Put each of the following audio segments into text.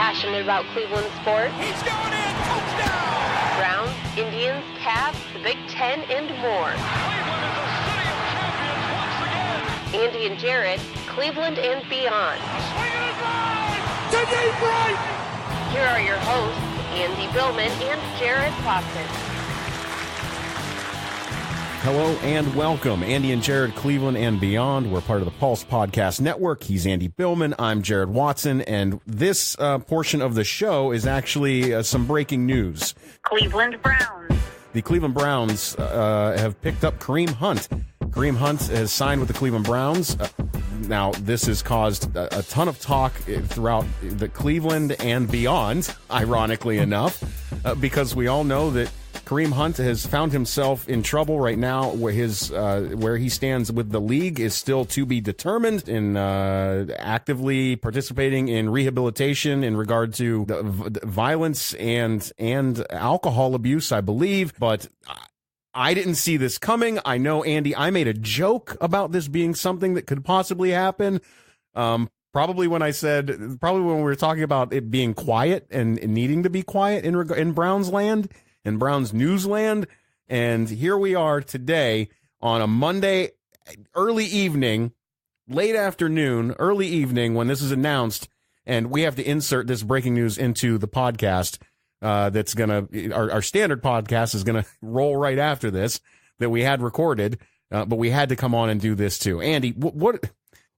passionate about Cleveland sports. He's going in, touchdown! Browns, Indians, Cavs, the Big Ten, and more. Cleveland is a city of champions once again! Andy and Jared, Cleveland and beyond. Swinging it right! To deep right! Here are your hosts, Andy Billman and Jared Watson. Hello and welcome. Andy and Jared, Cleveland and beyond. We're part of the Pulse Podcast Network. He's Andy Billman. I'm Jared Watson. And this portion of the show is actually some breaking news. Cleveland Browns. The Cleveland Browns have picked up Kareem Hunt. Kareem Hunt has signed with the Cleveland Browns. Now, this has caused a ton of talk throughout the Cleveland and beyond, ironically enough, because we all know that Kareem Hunt has found himself in trouble right now, where he stands with the league is still to be determined, in actively participating in rehabilitation in regard to the violence and alcohol abuse, I believe. But I didn't see this coming. I know, Andy, I made a joke about this being something that could possibly happen. Probably when we were talking about it being quiet and needing to be quiet in Browns land. In Browns Newsland, and here we are today on a Monday, early evening, late afternoon, early evening when this is announced, and we have to insert this breaking news into the podcast. That's gonna our standard podcast is gonna roll right after this that we had recorded, but we had to come on and do this too. Andy,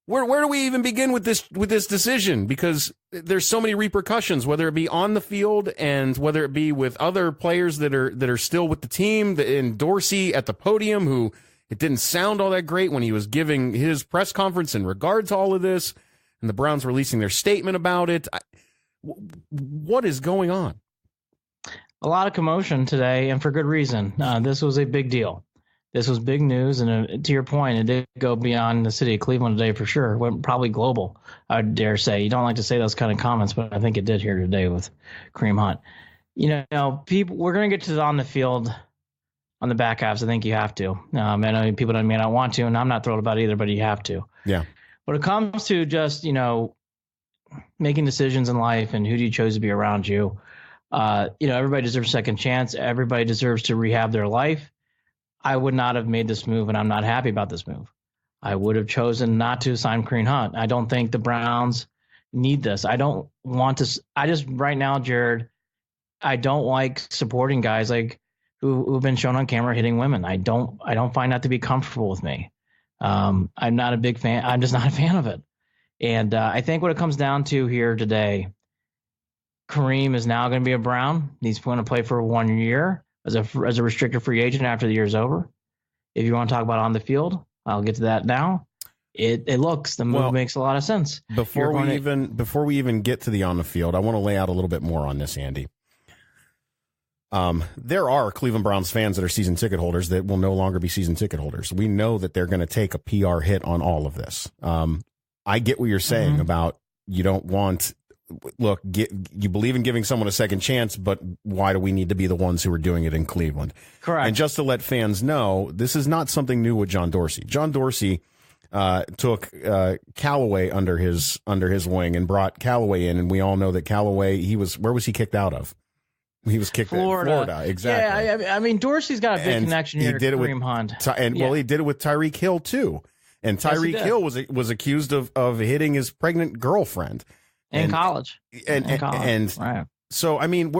where do we even begin with this decision? Because there's so many repercussions, whether it be on the field and whether it be with other players that are still with the team. And Dorsey at the podium, who it didn't sound all that great when he was giving his press conference in regard to all of this, and the Browns releasing their statement about it. What is going on? A lot of commotion today, and for good reason. This was a big deal. This was big news, and to your point, it did go beyond the city of Cleveland today for sure. It went probably global, I dare say. You don't like to say those kind of comments, but I think it did here today with Kareem Hunt. You know, people, we're going to get to the on the field on the back halves. I think you have to. I know people may not want to, and I'm not thrilled about it either, but you have to. Yeah. When it comes to just, making decisions in life and who do you choose to be around you, everybody deserves a second chance. Everybody deserves to rehab their life. I would not have made this move, and I'm not happy about this move. I would have chosen not to sign Kareem Hunt. I don't think the Browns need this. I don't want to. Right now, Jared, I don't like supporting guys like who've been shown on camera hitting women. I don't find that to be comfortable with me. I'm not a big fan. I'm just not a fan of it. And I think what it comes down to here today, Kareem is now going to be a Brown. He's going to play for 1 year as a restricted free agent after the year's over. If you want to talk about on the field, I'll get to that now. The move makes a lot of sense. Before we even get to the on the field, I want to lay out a little bit more on this, Andy. There are Cleveland Browns fans that are season ticket holders that will no longer be season ticket holders. We know that they're going to take a PR hit on all of this. I get what you're saying about you don't want. Look, you believe in giving someone a second chance, but why do we need to be the ones who are doing it in Cleveland? Correct. And just to let fans know, this is not something new with John Dorsey. John Dorsey took Callaway under his wing and brought Callaway in, and we all know that Callaway, where was he kicked out of? He was kicked out of Florida, exactly. Yeah, I mean, Dorsey's got a big connection here to Kareem Hunt. Well, he did it with Tyreek Hill, too. And Tyreek Hill was accused of hitting his pregnant girlfriend. In college. Right. So, I mean,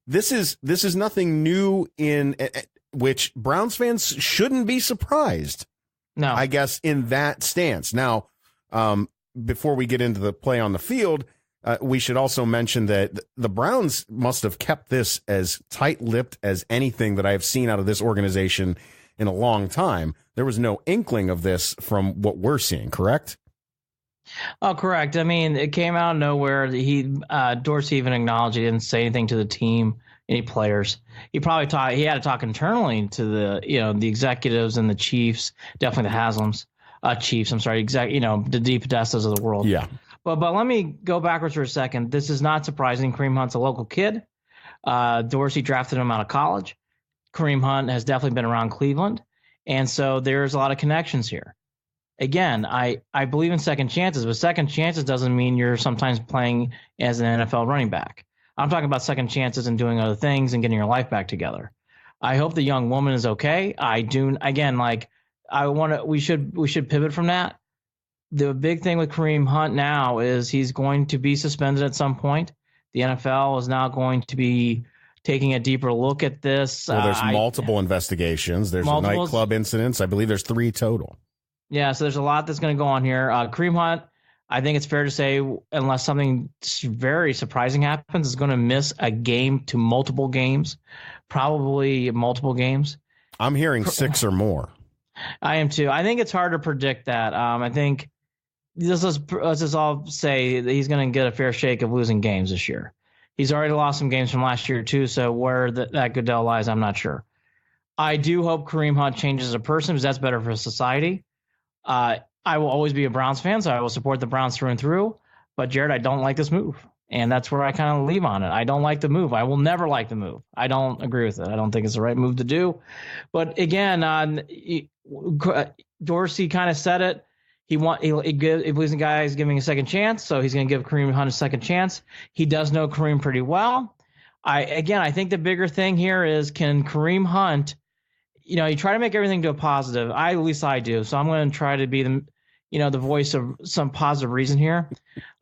this is nothing new in which Browns fans shouldn't be surprised. No. I guess in that stance. Now, before we get into the play on the field, we should also mention that the Browns must have kept this as tight-lipped as anything that I've seen out of this organization in a long time. There was no inkling of this from what we're seeing, correct? Oh, correct. I mean, it came out of nowhere. Dorsey even acknowledged he didn't say anything to the team, any players. He had to talk internally to the executives and the Chiefs, definitely the Haslam's Chiefs. I'm sorry, the D. Podestas of the world. Yeah. But let me go backwards for a second. This is not surprising. Kareem Hunt's a local kid. Dorsey drafted him out of college. Kareem Hunt has definitely been around Cleveland, and so there's a lot of connections here. again, I believe in second chances, but second chances doesn't mean you're sometimes playing as an NFL running back. I'm talking about second chances and doing other things and getting your life back together. I hope the young woman is okay. I do. Again, like we should pivot from that. The big thing with Kareem Hunt now is he's going to be suspended at some point. The NFL is now going to be taking a deeper look at this. Well, there's multiple investigations. There's a nightclub incidents. I believe there's 3 total. Yeah, so there's a lot that's going to go on here. Kareem Hunt, I think it's fair to say, unless something very surprising happens, is going to miss a game to multiple games, probably multiple games. I'm hearing 6 or more. I am too. I think it's hard to predict that. I think let's just all say that he's going to get a fair shake of losing games this year. He's already lost some games from last year too, so where that Goodell lies, I'm not sure. I do hope Kareem Hunt changes as a person because that's better for society. I will always be a Browns fan, so I will support the Browns through and through. But, Jared, I don't like this move. And that's where I kind of leave on it. I don't like the move. I will never like the move. I don't agree with it. I don't think it's the right move to do. But, again, Dorsey kind of said it. He believes in guys giving a second chance, so he's going to give Kareem Hunt a second chance. He does know Kareem pretty well. I think the bigger thing here is, can Kareem Hunt, you try to make everything to a positive. At least I do. So I'm going to try to be the voice of some positive reason here.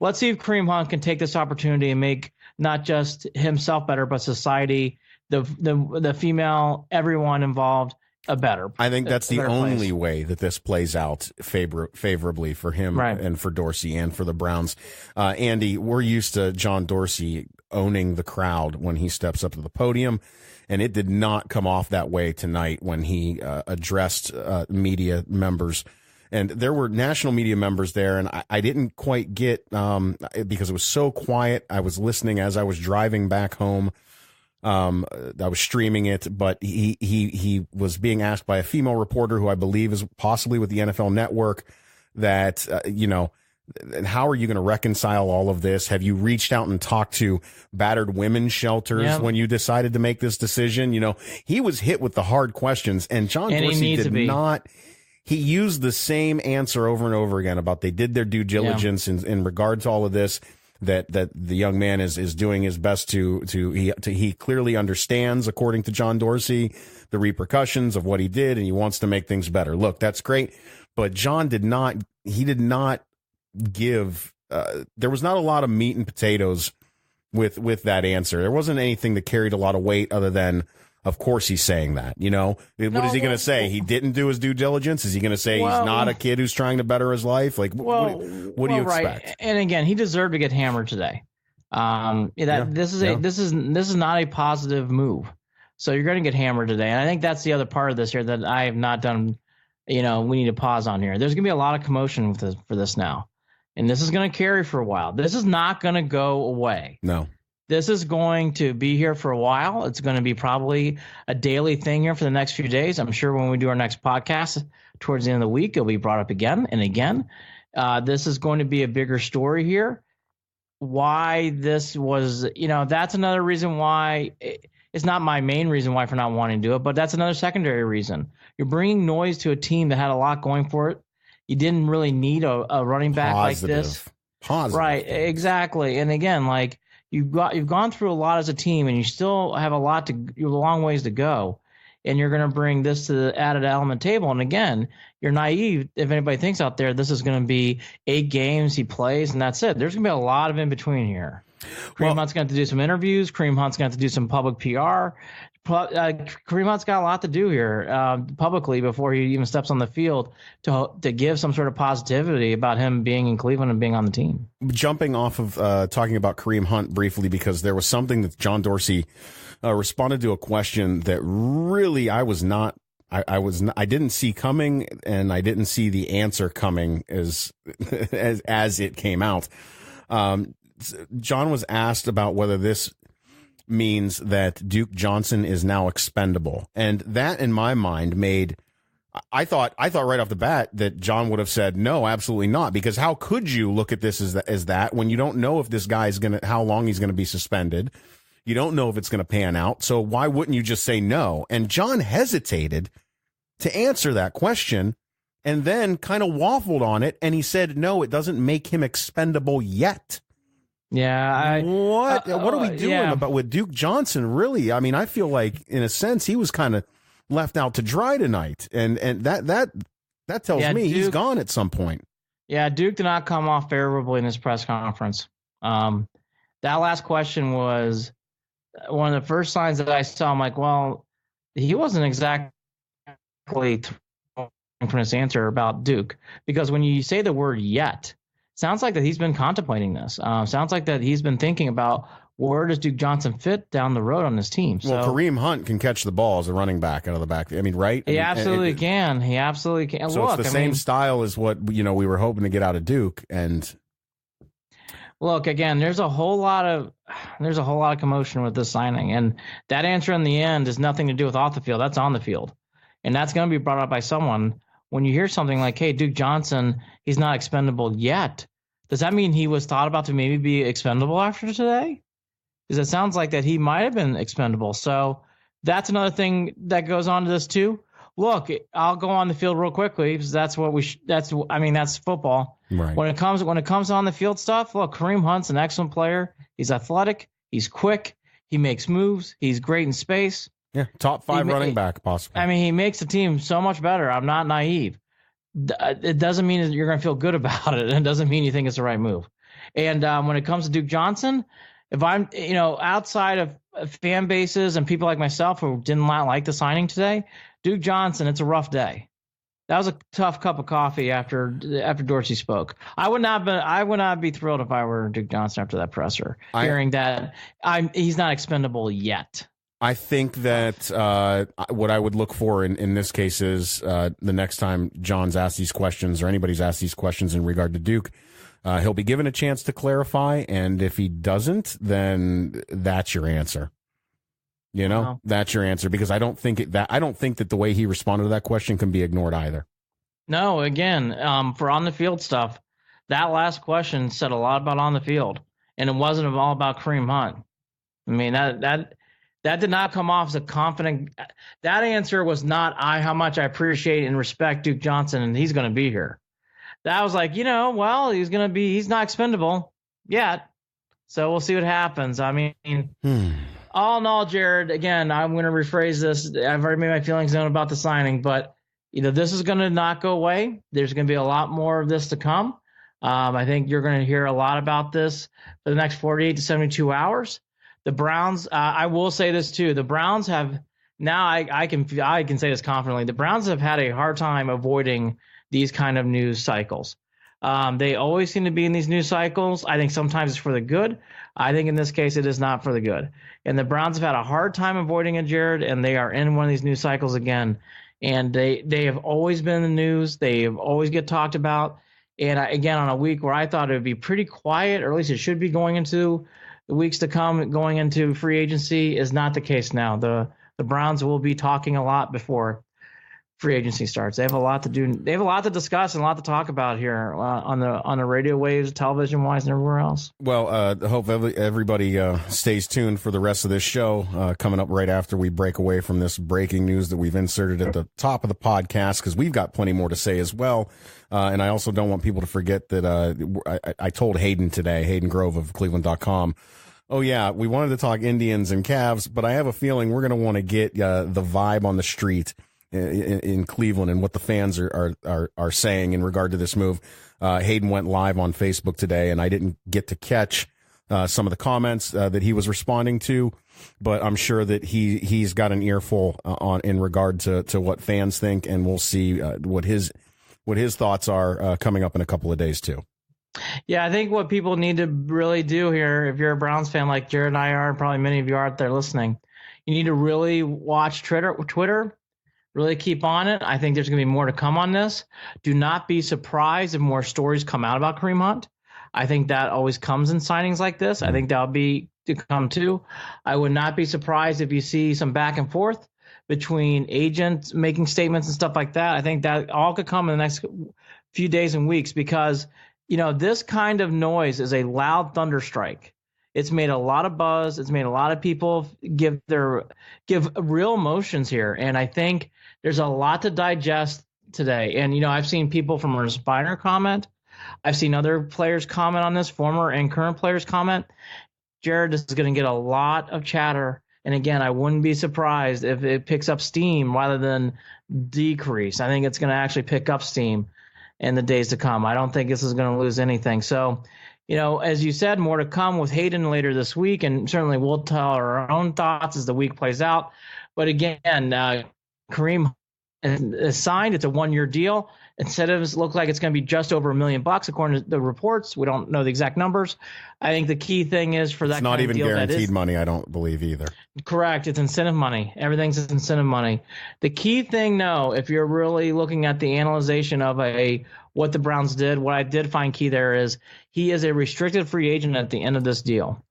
Let's see if Kareem Hunt can take this opportunity and make not just himself better, but society, the female, everyone involved, better. I think that's the only way that this plays out favorably for him, right, and for Dorsey and for the Browns. Andy, we're used to John Dorsey owning the crowd when he steps up to the podium, and it did not come off that way tonight when he addressed media members. And there were national media members there, and I didn't quite get, because it was so quiet. I was listening as I was driving back home. I was streaming it, but he was being asked by a female reporter who I believe is possibly with the NFL Network that, and how are you going to reconcile all of this? Have you reached out and talked to battered women's shelters when you decided to make this decision? He was hit with the hard questions, and John Dorsey did not. He used the same answer over and over again about they did their due diligence in regard to all of this. That the young man is doing his best he clearly understands, according to John Dorsey, the repercussions of what he did, and he wants to make things better. Look, that's great, but John did not give. There was not a lot of meat and potatoes with that answer. There wasn't anything that carried a lot of weight other than, of course, he's saying that. What is he going to say? He didn't do his due diligence? Is he going to say he's not a kid who's trying to better his life? Like, what do you expect? Right. And again, he deserved to get hammered today. This is not a positive move. So you're going to get hammered today. And I think that's the other part of this here that I have not done. We need to pause on here. There's going to be a lot of commotion for this now. And this is going to carry for a while. This is not going to go away. No. This is going to be here for a while. It's going to be probably a daily thing here for the next few days. I'm sure when we do our next podcast towards the end of the week, it'll be brought up again and again. This is going to be a bigger story here. Why this was, that's another reason why. It's not my main reason why for not wanting to do it, but that's another secondary reason. You're bringing noise to a team that had a lot going for it. You didn't really need a running back like this. Positive. Right, exactly. And again, like, you've gone through a lot as a team, and you still have a long ways to go, and you're going to bring this to the added element table. And again, you're naive if anybody thinks out there this is going to be 8 games he plays and that's it. There's going to be a lot of in between here. Kareem Hunt's going to have to do some interviews. Kareem Hunt's going to have to do some public PR. Kareem Hunt's got a lot to do here publicly before he even steps on the field to give some sort of positivity about him being in Cleveland and being on the team. Jumping off of talking about Kareem Hunt briefly, because there was something that John Dorsey responded to a question that really I didn't see coming, and I didn't see the answer coming as it came out. John was asked about whether this means that Duke Johnson is now expendable. And that, in my mind, I thought right off the bat that John would have said, no, absolutely not. Because how could you look at this as that when you don't know if this guy's how long he's going to be suspended? You don't know if it's going to pan out. So why wouldn't you just say no? And John hesitated to answer that question. and then kind of waffled on it, and he said, no, it doesn't make him expendable yet. Yeah. What are we doing about with Duke Johnson? Really? I mean, I feel like, in a sense, he was kind of left out to dry tonight, and that tells me Duke, he's gone at some point. Yeah, Duke did not come off favorably in his press conference. That last question was one of the first signs that I saw. I'm like, well, he wasn't exactly from his answer about Duke, because when you say the word yet, sounds like that he's been contemplating this. Sounds like that he's been thinking about where does Duke Johnson fit down the road on this team. Well, so, Kareem Hunt can catch the ball as a running back out of the back. I mean, right? He absolutely can. He absolutely can. So look, it's the same style as what we were hoping to get out of Duke. And look, again, there's a whole lot of commotion with this signing, and that answer in the end is nothing to do with off the field. That's on the field, and that's going to be brought up by someone. When you hear something like, hey, Duke Johnson, he's not expendable yet, does that mean he was thought about to maybe be expendable after today? Because it sounds like that he might have been expendable. So that's another thing that goes on to this too. Look, I'll go on the field real quickly because that's what that's football. Right. When it comes on the field stuff, look, Kareem Hunt's an excellent player. He's athletic. He's quick. He makes moves. He's great in space. Yeah, top 5 running back possibly. I mean, he makes the team so much better. I'm not naive. It doesn't mean that you're going to feel good about it. It doesn't mean you think it's the right move. And when it comes to Duke Johnson, if I'm, outside of fan bases and people like myself who did not like the signing today, Duke Johnson, it's a rough day. That was a tough cup of coffee after Dorsey spoke. I would not be thrilled if I were Duke Johnson after that presser, hearing that he's not expendable yet. I think that what I would look for in this case is the next time John's asked these questions or anybody's asked these questions in regard to Duke, he'll be given a chance to clarify, and if he doesn't, then that's your answer. That's your answer, because I don't think that the way he responded to that question can be ignored either. No, again, for on the field stuff, that last question said a lot about on the field, and it wasn't all about Kareem Hunt. I mean, that did not come off as a confident. That answer was not how much I appreciate and respect Duke Johnson, and he's going to be here. That was like, he's not expendable yet. So we'll see what happens. I mean, all in all, Jared, again, I'm going to rephrase this. I've already made my feelings known about the signing, but this is going to not go away. There's going to be a lot more of this to come. I think you're going to hear a lot about this for the next 48 to 72 hours. The Browns, I will say this too. The Browns have now, I can say this confidently. The Browns have had a hard time avoiding these kind of news cycles. They always seem to be in these news cycles. I think sometimes it's for the good. I think in this case it is not for the good. And the Browns have had a hard time avoiding it, Jared, and they are in one of these news cycles again. And they have always been in the news. They have always get talked about. And again, on a week where I thought it would be pretty quiet, or at least it should be going into the weeks to come, going into free agency, is not the case now. The Browns will be talking a lot before free agency starts. They have a lot to do. They have a lot to discuss and a lot to talk about here on the radio waves, television wise, and everywhere else. Well, I hope everybody stays tuned for the rest of this show coming up right after we break away from this breaking news that we've inserted at the top of the podcast, because we've got plenty more to say as well. And I also don't want people to forget that I told Hayden today, Hayden Grove of Cleveland.com, oh yeah, we wanted to talk Indians and Cavs, but I have a feeling we're going to want to get the vibe on the street in Cleveland and what the fans are saying in regard to this move. Hayden went live on Facebook today, and I didn't get to catch some of the comments that he was responding to, but I'm sure that he's got an earful in regard to what fans think, and we'll see what his thoughts are coming up in a couple of days too. Yeah, I think what people need to really do here, if you're a Browns fan like Jared and I are, and probably many of you are out there listening, you need to really watch Twitter, really keep on it. I think there's going to be more to come on this. Do not be surprised if more stories come out about Kareem Hunt. I think that always comes in signings like this. I think that'll be to come too. I would not be surprised if you see some back and forth between agents making statements and stuff like that. I think that all could come in the next few days and weeks, because this kind of noise is a loud thunder strike. It's made a lot of buzz. It's made a lot of people give real emotions here. And I think there's a lot to digest today. And, I've seen people from Respiner comment. I've seen other players comment on this, former and current players comment. Jarid is going to get a lot of chatter. And again, I wouldn't be surprised if it picks up steam rather than decrease. I think it's going to actually pick up steam in the days to come. I don't think this is going to lose anything. So, as you said, more to come with Hayden later this week, and certainly we'll tell our own thoughts as the week plays out. But again, Kareem is signed. It's a 1-year deal. Incentives look like it's going to be just over $1 million according to the reports. We don't know the exact numbers. I think the key thing is for that it's not even guaranteed money, I don't believe either. Correct. It's incentive money. Everything's incentive money. The key thing, though, if you're really looking at the analyzation of what the Browns did, what I did find key there is he is a restricted free agent at the end of this deal,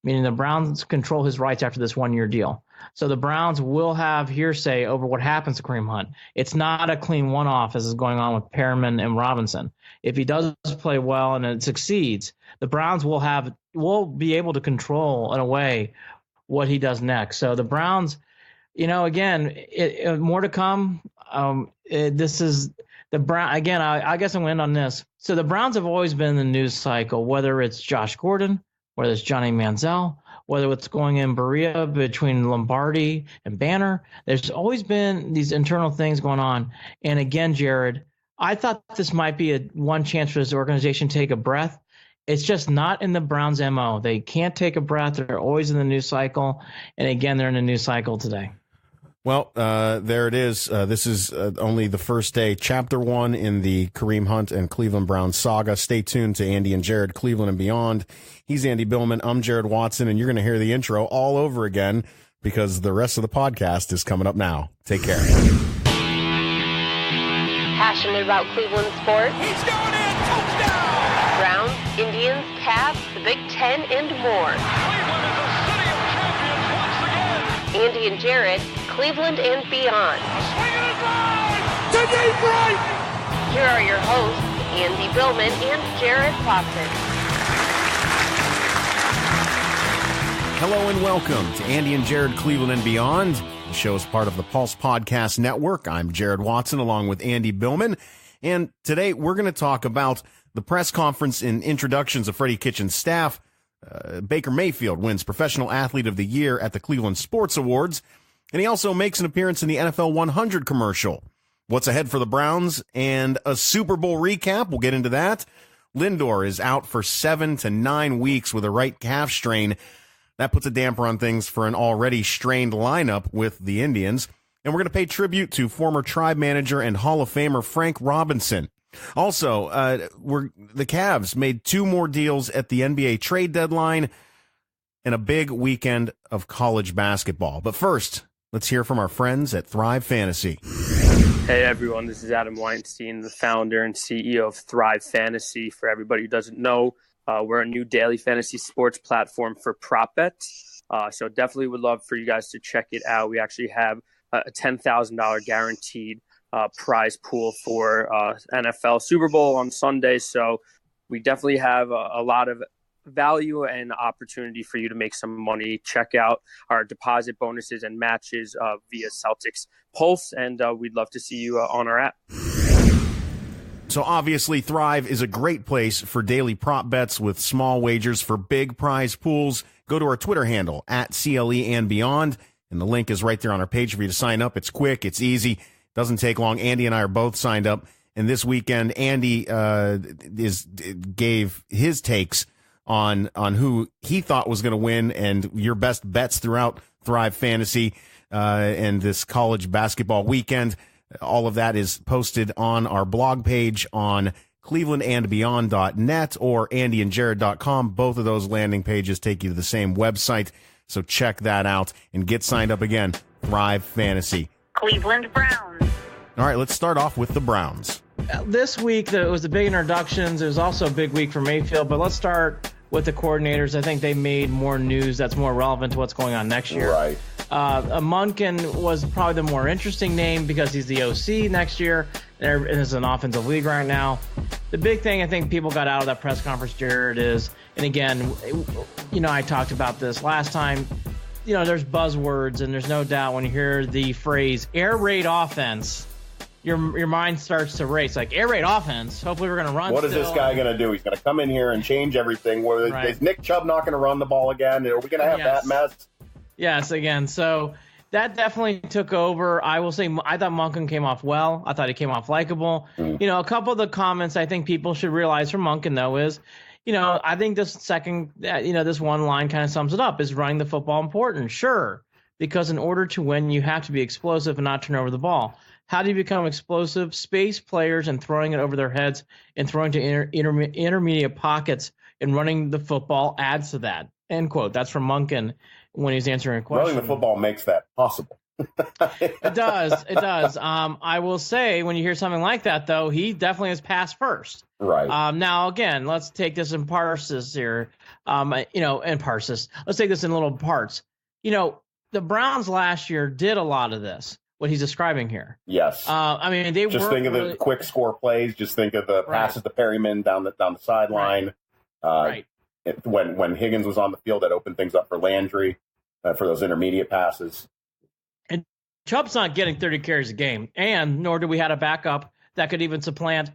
meaning the Browns control his rights after this 1-year deal. So the Browns will have hearsay over what happens to Kareem Hunt. It's not a clean one-off as is going on with Perriman and Robinson. If he does play well and it succeeds, the Browns will be able to control in a way what he does next. So the Browns, again, more to come. This is the Brown again. I guess I'm going to end on this. So the Browns have always been in the news cycle, whether it's Josh Gordon, whether it's Johnny Manziel, whether it's going in Berea between Lombardi and Banner. There's always been these internal things going on. And again, Jarid, I thought this might be one chance for this organization to take a breath. It's just not in the Browns' MO. They can't take a breath. They're always in the news cycle. And again, they're in the news cycle today. Well, there it is. This is only the first day, Chapter 1 in the Kareem Hunt and Cleveland Browns saga. Stay tuned to Andy and Jarid, Cleveland and Beyond. He's Andy Billman. I'm Jarid Watson, and you're going to hear the intro all over again because the rest of the podcast is coming up now. Take care. Passionate about Cleveland sports? He's going in. Touchdown! Browns, Indians, Cavs, the Big Ten, and more. Cleveland is a city of champions once again. Andy and Jarid, Cleveland and Beyond. Swing it is line to deep right. Here are your hosts, Andy Billman and Jarid Watson. Hello and welcome to Andy and Jarid, Cleveland and Beyond. The show is part of the Pulse Podcast Network. I'm Jarid Watson along with Andy Billman. And today we're going to talk about the press conference and introductions of Freddie Kitchens' staff. Baker Mayfield wins Professional Athlete of the Year at the Cleveland Sports Awards. And he also makes an appearance in the NFL 100 commercial. What's ahead for the Browns and a Super Bowl recap. We'll get into that. Lindor is out for 7 to 9 weeks with a right calf strain. That puts a damper on things for an already strained lineup with the Indians. And we're going to pay tribute to former Tribe manager and Hall of Famer Frank Robinson. Also, the Cavs made 2 more deals at the NBA trade deadline and a big weekend of college basketball. But first, let's hear from our friends at Thrive Fantasy. Hey everyone, this is Adam Weinstein, the founder and CEO of Thrive Fantasy. For everybody who doesn't know, we're a new daily fantasy sports platform for prop bets. So definitely would love for you guys to check it out. We actually have a $10,000 guaranteed prize pool for NFL Super Bowl on Sunday. So we definitely have a lot of value and opportunity for you to make some money. Check out our deposit bonuses and matches via Celtics Pulse, and we'd love to see you on our app. So obviously Thrive is a great place for daily prop bets with small wagers for big prize pools. Go to our Twitter handle at CLE and Beyond, and the link is right there on our page for you to sign up. It's quick, it's easy, doesn't take long. Andy and I are both signed up, and this weekend Andy gave his takes on who he thought was going to win and your best bets throughout Thrive Fantasy and this college basketball weekend. All of that is posted on our blog page on clevelandandbeyond.net or andyandjared.com. Both of those landing pages take you to the same website, so check that out and get signed up again. Thrive Fantasy. Cleveland Browns. All right, let's start off with the Browns. This week, it was the big introductions. It was also a big week for Mayfield, but let's start with the coordinators. I think they made more news that's more relevant to what's going on next year. Right. Munkin was probably the more interesting name because he's the OC next year, and it's an offensive league right now. The big thing I think people got out of that press conference, Jared, is, and again, I talked about this last time, there's buzzwords, and there's no doubt when you hear the phrase air raid offense, your mind starts to race. Like air raid offense. Hopefully, we're going to run. What is this guy going to do? He's going to come in here and change everything. Is Nick Chubb not going to run the ball again? Are we going to have that mess? Yes, again. So that definitely took over. I will say I thought Monken came off well. I thought he came off likable. A couple of the comments I think people should realize from Monken, though, is, I think this one line kind of sums it up. Is running the football important? Sure, because in order to win, you have to be explosive and not turn over the ball. How do you become explosive? Space players and throwing it over their heads and throwing to intermediate pockets and running the football adds to that. End quote. That's from Monken when he's answering a question. Running the football makes that possible. It does. I will say when you hear something like that, though, he definitely has passed first. Right. Now, again, let's take this in parses here. In parses. Let's take this in little parts. The Browns last year did a lot of this. What he's describing here. Yes. They just think of the quick score plays. Just think of the passes to Perryman down the sideline. Right. When Higgins was on the field, that opened things up for Landry for those intermediate passes. And Chubb's not getting 30 carries a game, and nor do we have a backup that could even supplant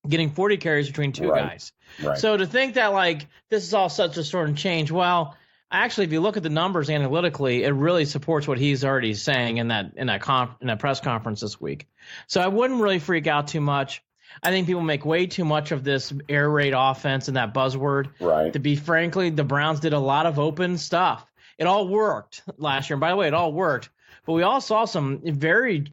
getting 40 carries between two guys. Right. So to think that this is all such a sort of change, well, actually, if you look at the numbers analytically, it really supports what he's already saying in that press conference this week. So I wouldn't really freak out too much. I think people make way too much of this air raid offense and that buzzword. Right. To be frankly, the Browns did a lot of open stuff. It all worked last year. And by the way, it all worked. But we all saw some very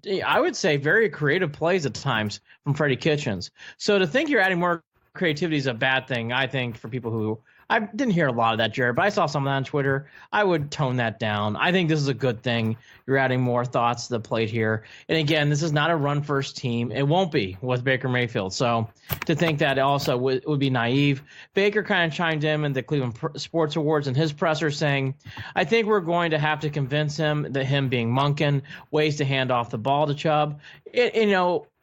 creative plays at times from Freddie Kitchens. So to think you're adding more creativity is a bad thing, I think, for people who – I didn't hear a lot of that, Jared, but I saw some of that on Twitter. I would tone that down. I think this is a good thing. You're adding more thoughts to the plate here. And again, this is not a run-first team. It won't be with Baker Mayfield. So to think that also would be naive. Baker kind of chimed in the Cleveland Sports Awards in his presser saying, I think we're going to have to convince him that him being Monken, ways to hand off the ball to Chubb.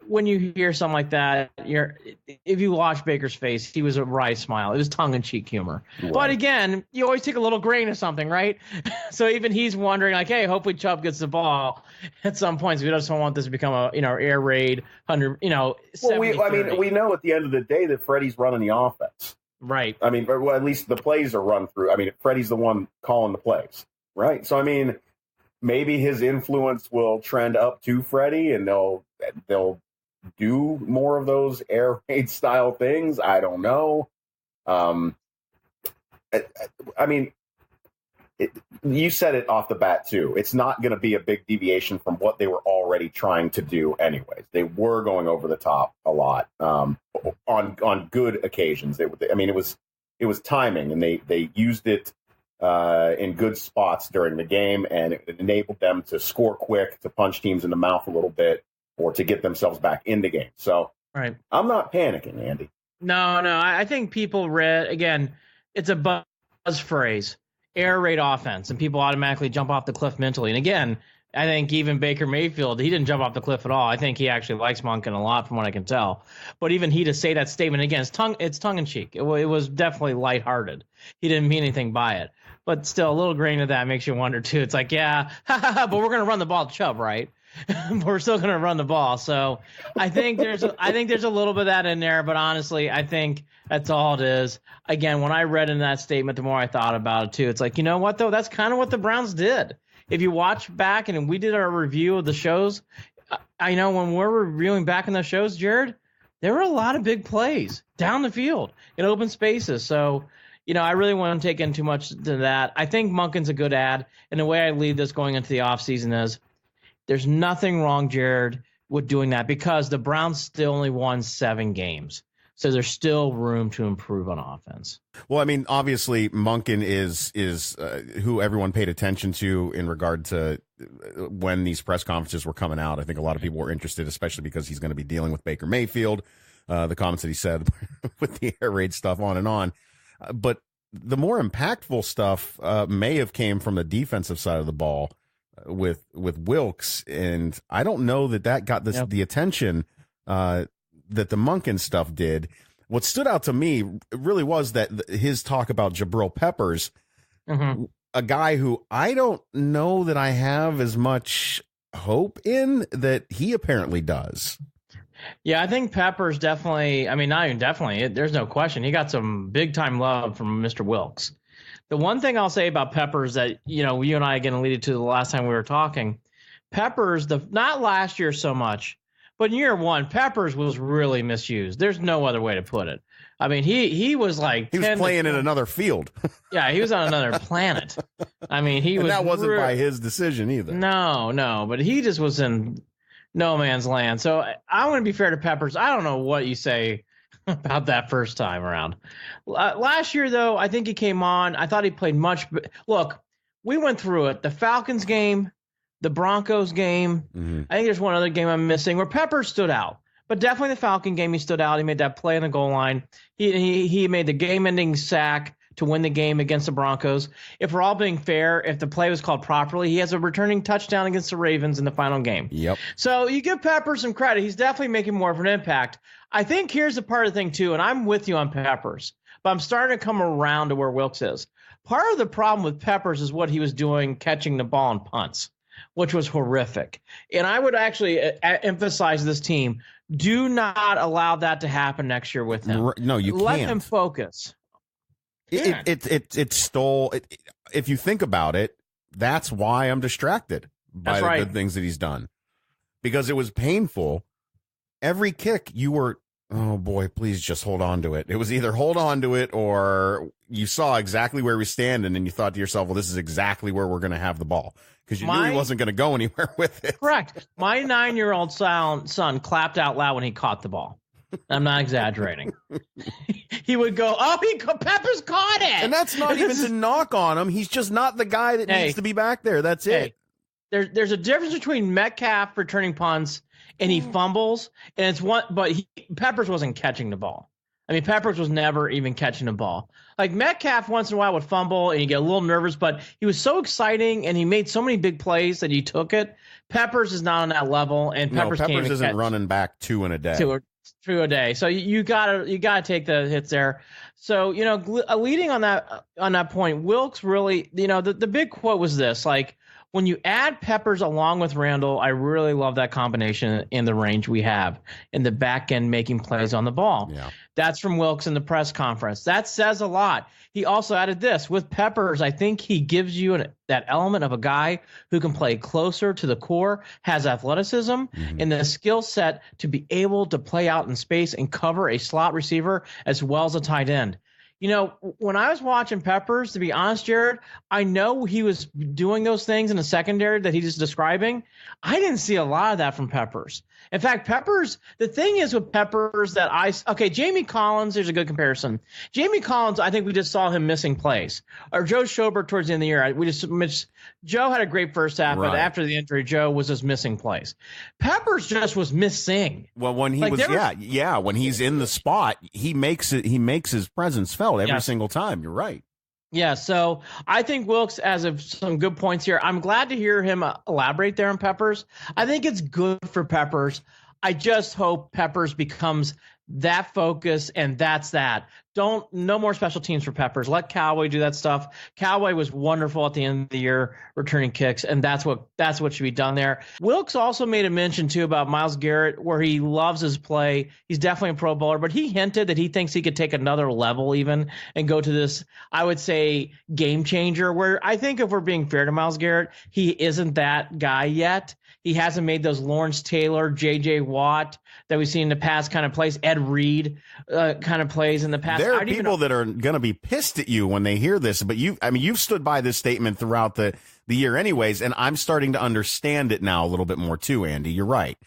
When you hear something like that, if you watch Baker's face, he was a wry smile. It was tongue-in-cheek humor. Right. But again, you always take a little grain of something, right? So even he's wondering, hey, hopefully Chubb gets the ball at some point. So we just don't want this to become a air raid 100. Well, we know at the end of the day that Freddie's running the offense, right? Well, at least the plays are run through. Freddie's the one calling the plays, right? So maybe his influence will trend up to Freddie, and they'll do more of those air raid style things. I don't know. You said it off the bat too. It's not going to be a big deviation from what they were already trying to do anyways. They were going over the top a lot on good occasions. It was timing, and they used it in good spots during the game, and it enabled them to score quick, to punch teams in the mouth a little bit, or to get themselves back in the game. So right. I'm not panicking, Andy. No. I think people read, again, it's a buzz phrase, air raid offense, and people automatically jump off the cliff mentally. And again, I think even Baker Mayfield, he didn't jump off the cliff at all. I think he actually likes Monken a lot from what I can tell. But even he to say that statement, again, it's tongue-in-cheek. It was definitely lighthearted. He didn't mean anything by it. But still, a little grain of that makes you wonder, too. It's like, yeah, but we're going to run the ball to Chubb, right? We're still going to run the ball. So I think there's a little bit of that in there, but honestly, I think that's all it is. Again, when I read in that statement, the more I thought about it too, it's like, you know what though? That's kind of what the Browns did. If you watch back and we did our review of the shows, I know when we're reviewing back in the shows, Jared, there were a lot of big plays down the field in open spaces. So, I really want to take in too much to that. I think Monken's a good ad. And the way I lead this going into the offseason is, there's nothing wrong, Jared, with doing that because the Browns still only won 7 games. So there's still room to improve on offense. Well, obviously, Monken is who everyone paid attention to in regard to when these press conferences were coming out. I think a lot of people were interested, especially because he's going to be dealing with Baker Mayfield, the comments that he said with the air raid stuff on and on. But the more impactful stuff may have came from the defensive side of the ball. With Wilkes, and I don't know that got the attention that the Monken stuff did. What stood out to me really was that his talk about Jabril Peppers, a guy who I don't know that I have as much hope in that he apparently does. Yeah, I think Peppers definitely, I mean, not even definitely, there's no question. He got some big time love from Mr. Wilkes. The one thing I'll say about Peppers that, you and I again alluded to the last time we were talking, Peppers, not last year so much, but in year one, Peppers was really misused. There's no other way to put it. I mean, he was like he was playing in another field. Yeah, he was on another planet. I mean, and that wasn't by his decision either. No, but he just was in no man's land. So I want to be fair to Peppers. I don't know what you say about that first time around. Last year, though, I think he came on. I thought he played much. Look, we went through it. The Falcons game, the Broncos game. Mm-hmm. I think there's one other game I'm missing where Peppers stood out. But definitely the Falcon game, he stood out. He made that play on the goal line. He made the game-ending sack to win the game against the Broncos. If we're all being fair, if the play was called properly, he has a returning touchdown against the Ravens in the final game. Yep. So you give Peppers some credit. He's definitely making more of an impact. I think here's the part of the thing, too, and I'm with you on Peppers, but I'm starting to come around to where Wilkes is. Part of the problem with Peppers is what he was doing catching the ball on punts, which was horrific. And I would actually emphasize this team, do not allow that to happen next year with him. No, you can't. Let him focus. It stole. If you think about it, that's why I'm distracted by the things that he's done, because it was painful. Every kick you were, oh boy, please just hold on to it. It was either hold on to it or you saw exactly where we're standing and you thought to yourself, well, this is exactly where we're going to have the ball, because you knew he wasn't going to go anywhere with it. Correct. My 9-year-old son clapped out loud when he caught the ball. I'm not exaggerating. He would go, Peppers caught it. And that's not even to knock on him. He's just not the guy that needs to be back there. That's it. There's a difference between Metcalf returning punts and he fumbles, and it's one, but Peppers wasn't catching the ball. I mean, Peppers was never even catching the ball. Like Metcalf once in a while would fumble and you get a little nervous, but he was so exciting and he made so many big plays that he took it. Peppers is not on that level, and Peppers isn't running back two in a day. Two a day. So you gotta take the hits there. So leading on that point, Wilkes really, the big quote was this: like, when you add Peppers along with Randall, I really love that combination in the range we have in the back end making plays on the ball. Yeah. That's from Wilkes in the press conference. That says a lot. He also added this: with Peppers, I think he gives you that element of a guy who can play closer to the core, has athleticism, and the skill set to be able to play out in space and cover a slot receiver as well as a tight end. When I was watching Peppers, to be honest, Jared, I know he was doing those things in the secondary that he's describing. I didn't see a lot of that from Peppers. In fact, Peppers, the thing is with Peppers Jamie Collins, there's a good comparison. Jamie Collins, I think we just saw him missing plays. Or Joe Schobert towards the end of the year, Joe had a great first half, but after the injury, Joe was just missing plays. Peppers just was missing. Well, when when he's in the spot, he makes his presence felt every single time. You're right. Yeah, so I think Wilkes has some good points here. I'm glad to hear him elaborate there on Peppers. I think it's good for Peppers. I just hope Peppers becomes that focus, and that's that. No more special teams for Peppers. Let Cowboy do that stuff. Cowboy was wonderful at the end of the year returning kicks, and that's what should be done there. Wilkes also made a mention too about Myles Garrett, where he loves his play. He's definitely a Pro Bowler, but he hinted that he thinks he could take another level even and go to this, I would say, game changer, where I think if we're being fair to Myles Garrett, he isn't that guy yet. He hasn't made those Lawrence Taylor, J.J. Watt that we've seen in the past kind of plays, Ed Reed kind of plays in the past. There are people that are going to be pissed at you when they hear this, but you've stood by this statement throughout the year anyways, and I'm starting to understand it now a little bit more too, Andy. You're right.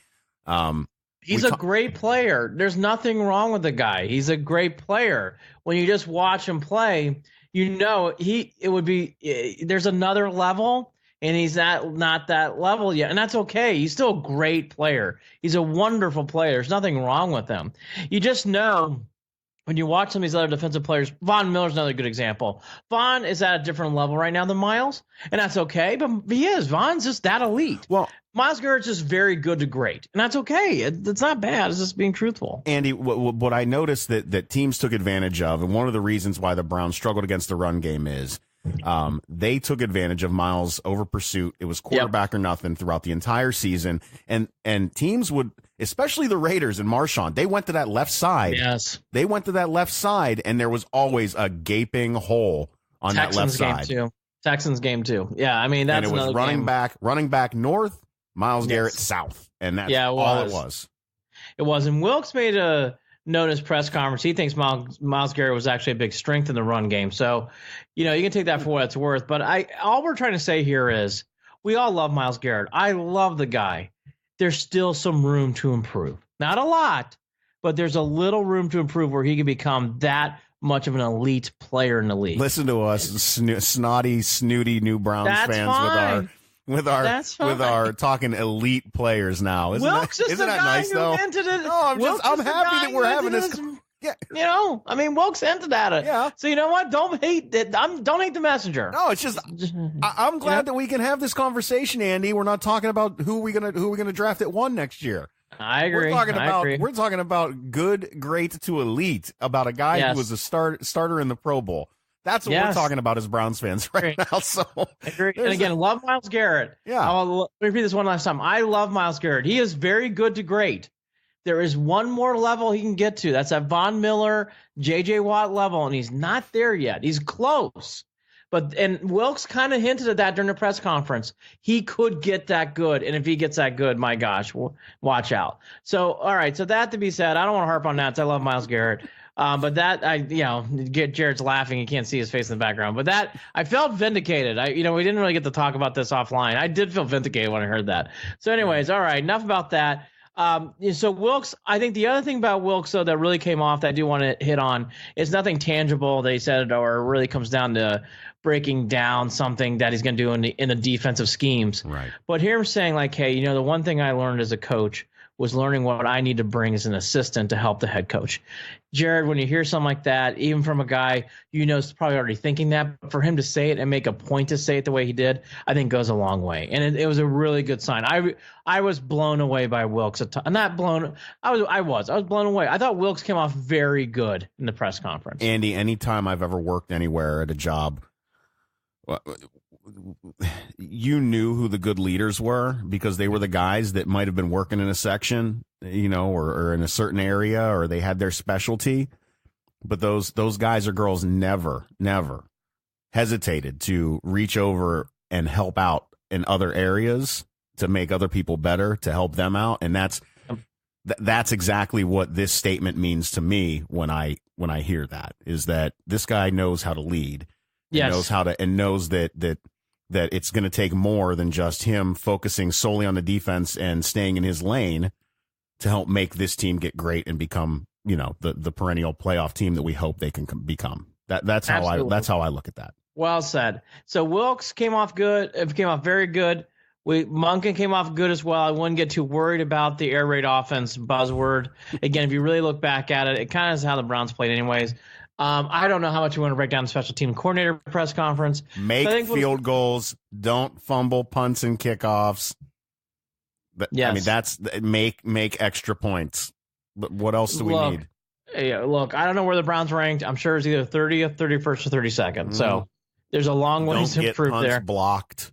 He's a great player. There's nothing wrong with the guy. He's a great player. When you just watch him play, there's another level. And he's not that level yet. And that's okay. He's still a great player. He's a wonderful player. There's nothing wrong with him. You just know when you watch some of these other defensive players, Von Miller's another good example. Von is at a different level right now than Myles, and that's okay. But he is. Von's just that elite. Well, Myles Garrett's just very good to great, and that's okay. It's not bad. It's just being truthful. Andy, what I noticed that teams took advantage of, and one of the reasons why the Browns struggled against the run game is They took advantage of Miles over pursuit. It was quarterback or nothing throughout the entire season. And teams would, especially the Raiders and Marshawn, they went to that left side. Yes. They went to that left side, and there was always a gaping hole on Texans that left side. Game too. Texans game too. Yeah, I mean, that's and it was running back north, Myles Garrett south. And that's all it was. It was. And Wilkes made a note in his press conference. He thinks Myles Garrett was actually a big strength in the run game. So, you can take that for what it's worth. But all we're trying to say here is we all love Myles Garrett. I love the guy. There's still some room to improve. Not a lot, but there's a little room to improve where he can become that much of an elite player in the league. Listen to us, snotty, snooty New Browns fans with our talking elite players now. Isn't that nice though? I'm happy that we're having this. Yeah. Wilkes hinted at it. Yeah. So you know what? Don't hate it. Don't hate the messenger. No, it's just I'm glad that we can have this conversation, Andy. We're not talking about who we're gonna draft at 1 next year. I agree. We're talking about good, great to elite, about a guy who was a starter in the Pro Bowl. That's what we're talking about as Browns fans right now. So I agree. And again, love Myles Garrett. Yeah. Let me repeat this one last time. I love Myles Garrett. He is very good to great. There is one more level he can get to. That's at Von Miller, J.J. Watt level, and he's not there yet. He's close. And Wilkes kind of hinted at that during the press conference. He could get that good, and if he gets that good, my gosh, watch out. So, all right. So that to be said, I don't want to harp on that. I love Myles Garrett, but that Jared's laughing. You can't see his face in the background. But that I felt vindicated. We didn't really get to talk about this offline. I did feel vindicated when I heard that. So, anyways, all right. Enough about that. So Wilkes, I think the other thing about Wilkes, though, that really came off that I do want to hit on is nothing tangible they said, or really comes down to breaking down something that he's going to do in the defensive schemes. Right. But here I'm saying, like, hey, the one thing I learned as a coach was learning what I need to bring as an assistant to help the head coach. Jared, when you hear something like that, even from a guy is probably already thinking that, but for him to say it and make a point to say it the way he did, I think goes a long way. And it was a really good sign. I was blown away by Wilkes. Not blown. I was blown away. I thought Wilkes came off very good in the press conference. Andy, anytime I've ever worked anywhere at a job, you knew who the good leaders were because they were the guys that might have been working in a section, or in a certain area, or they had their specialty. But those guys or girls never hesitated to reach over and help out in other areas to make other people better, to help them out. And that's exactly what this statement means to me when I hear that, is that this guy knows how to lead. Yes. Knows that it's going to take more than just him focusing solely on the defense and staying in his lane to help make this team get great and become, the perennial playoff team that we hope they can become. That's how I look at that. Well said. So Wilkes came off good. It came off very good. Monken came off good as well. I wouldn't get too worried about the air raid offense buzzword. Again, if you really look back at it, it kind of is how the Browns played anyways. I don't know how much you want to break down the special team coordinator press conference. Make field goals. Don't fumble punts and kickoffs. Yes. I mean, that's make extra points. But what else do we need? Yeah, look, I don't know where the Browns ranked. I'm sure it's either 30th, 31st, or 32nd. So there's a long ways to improve there. Blocked.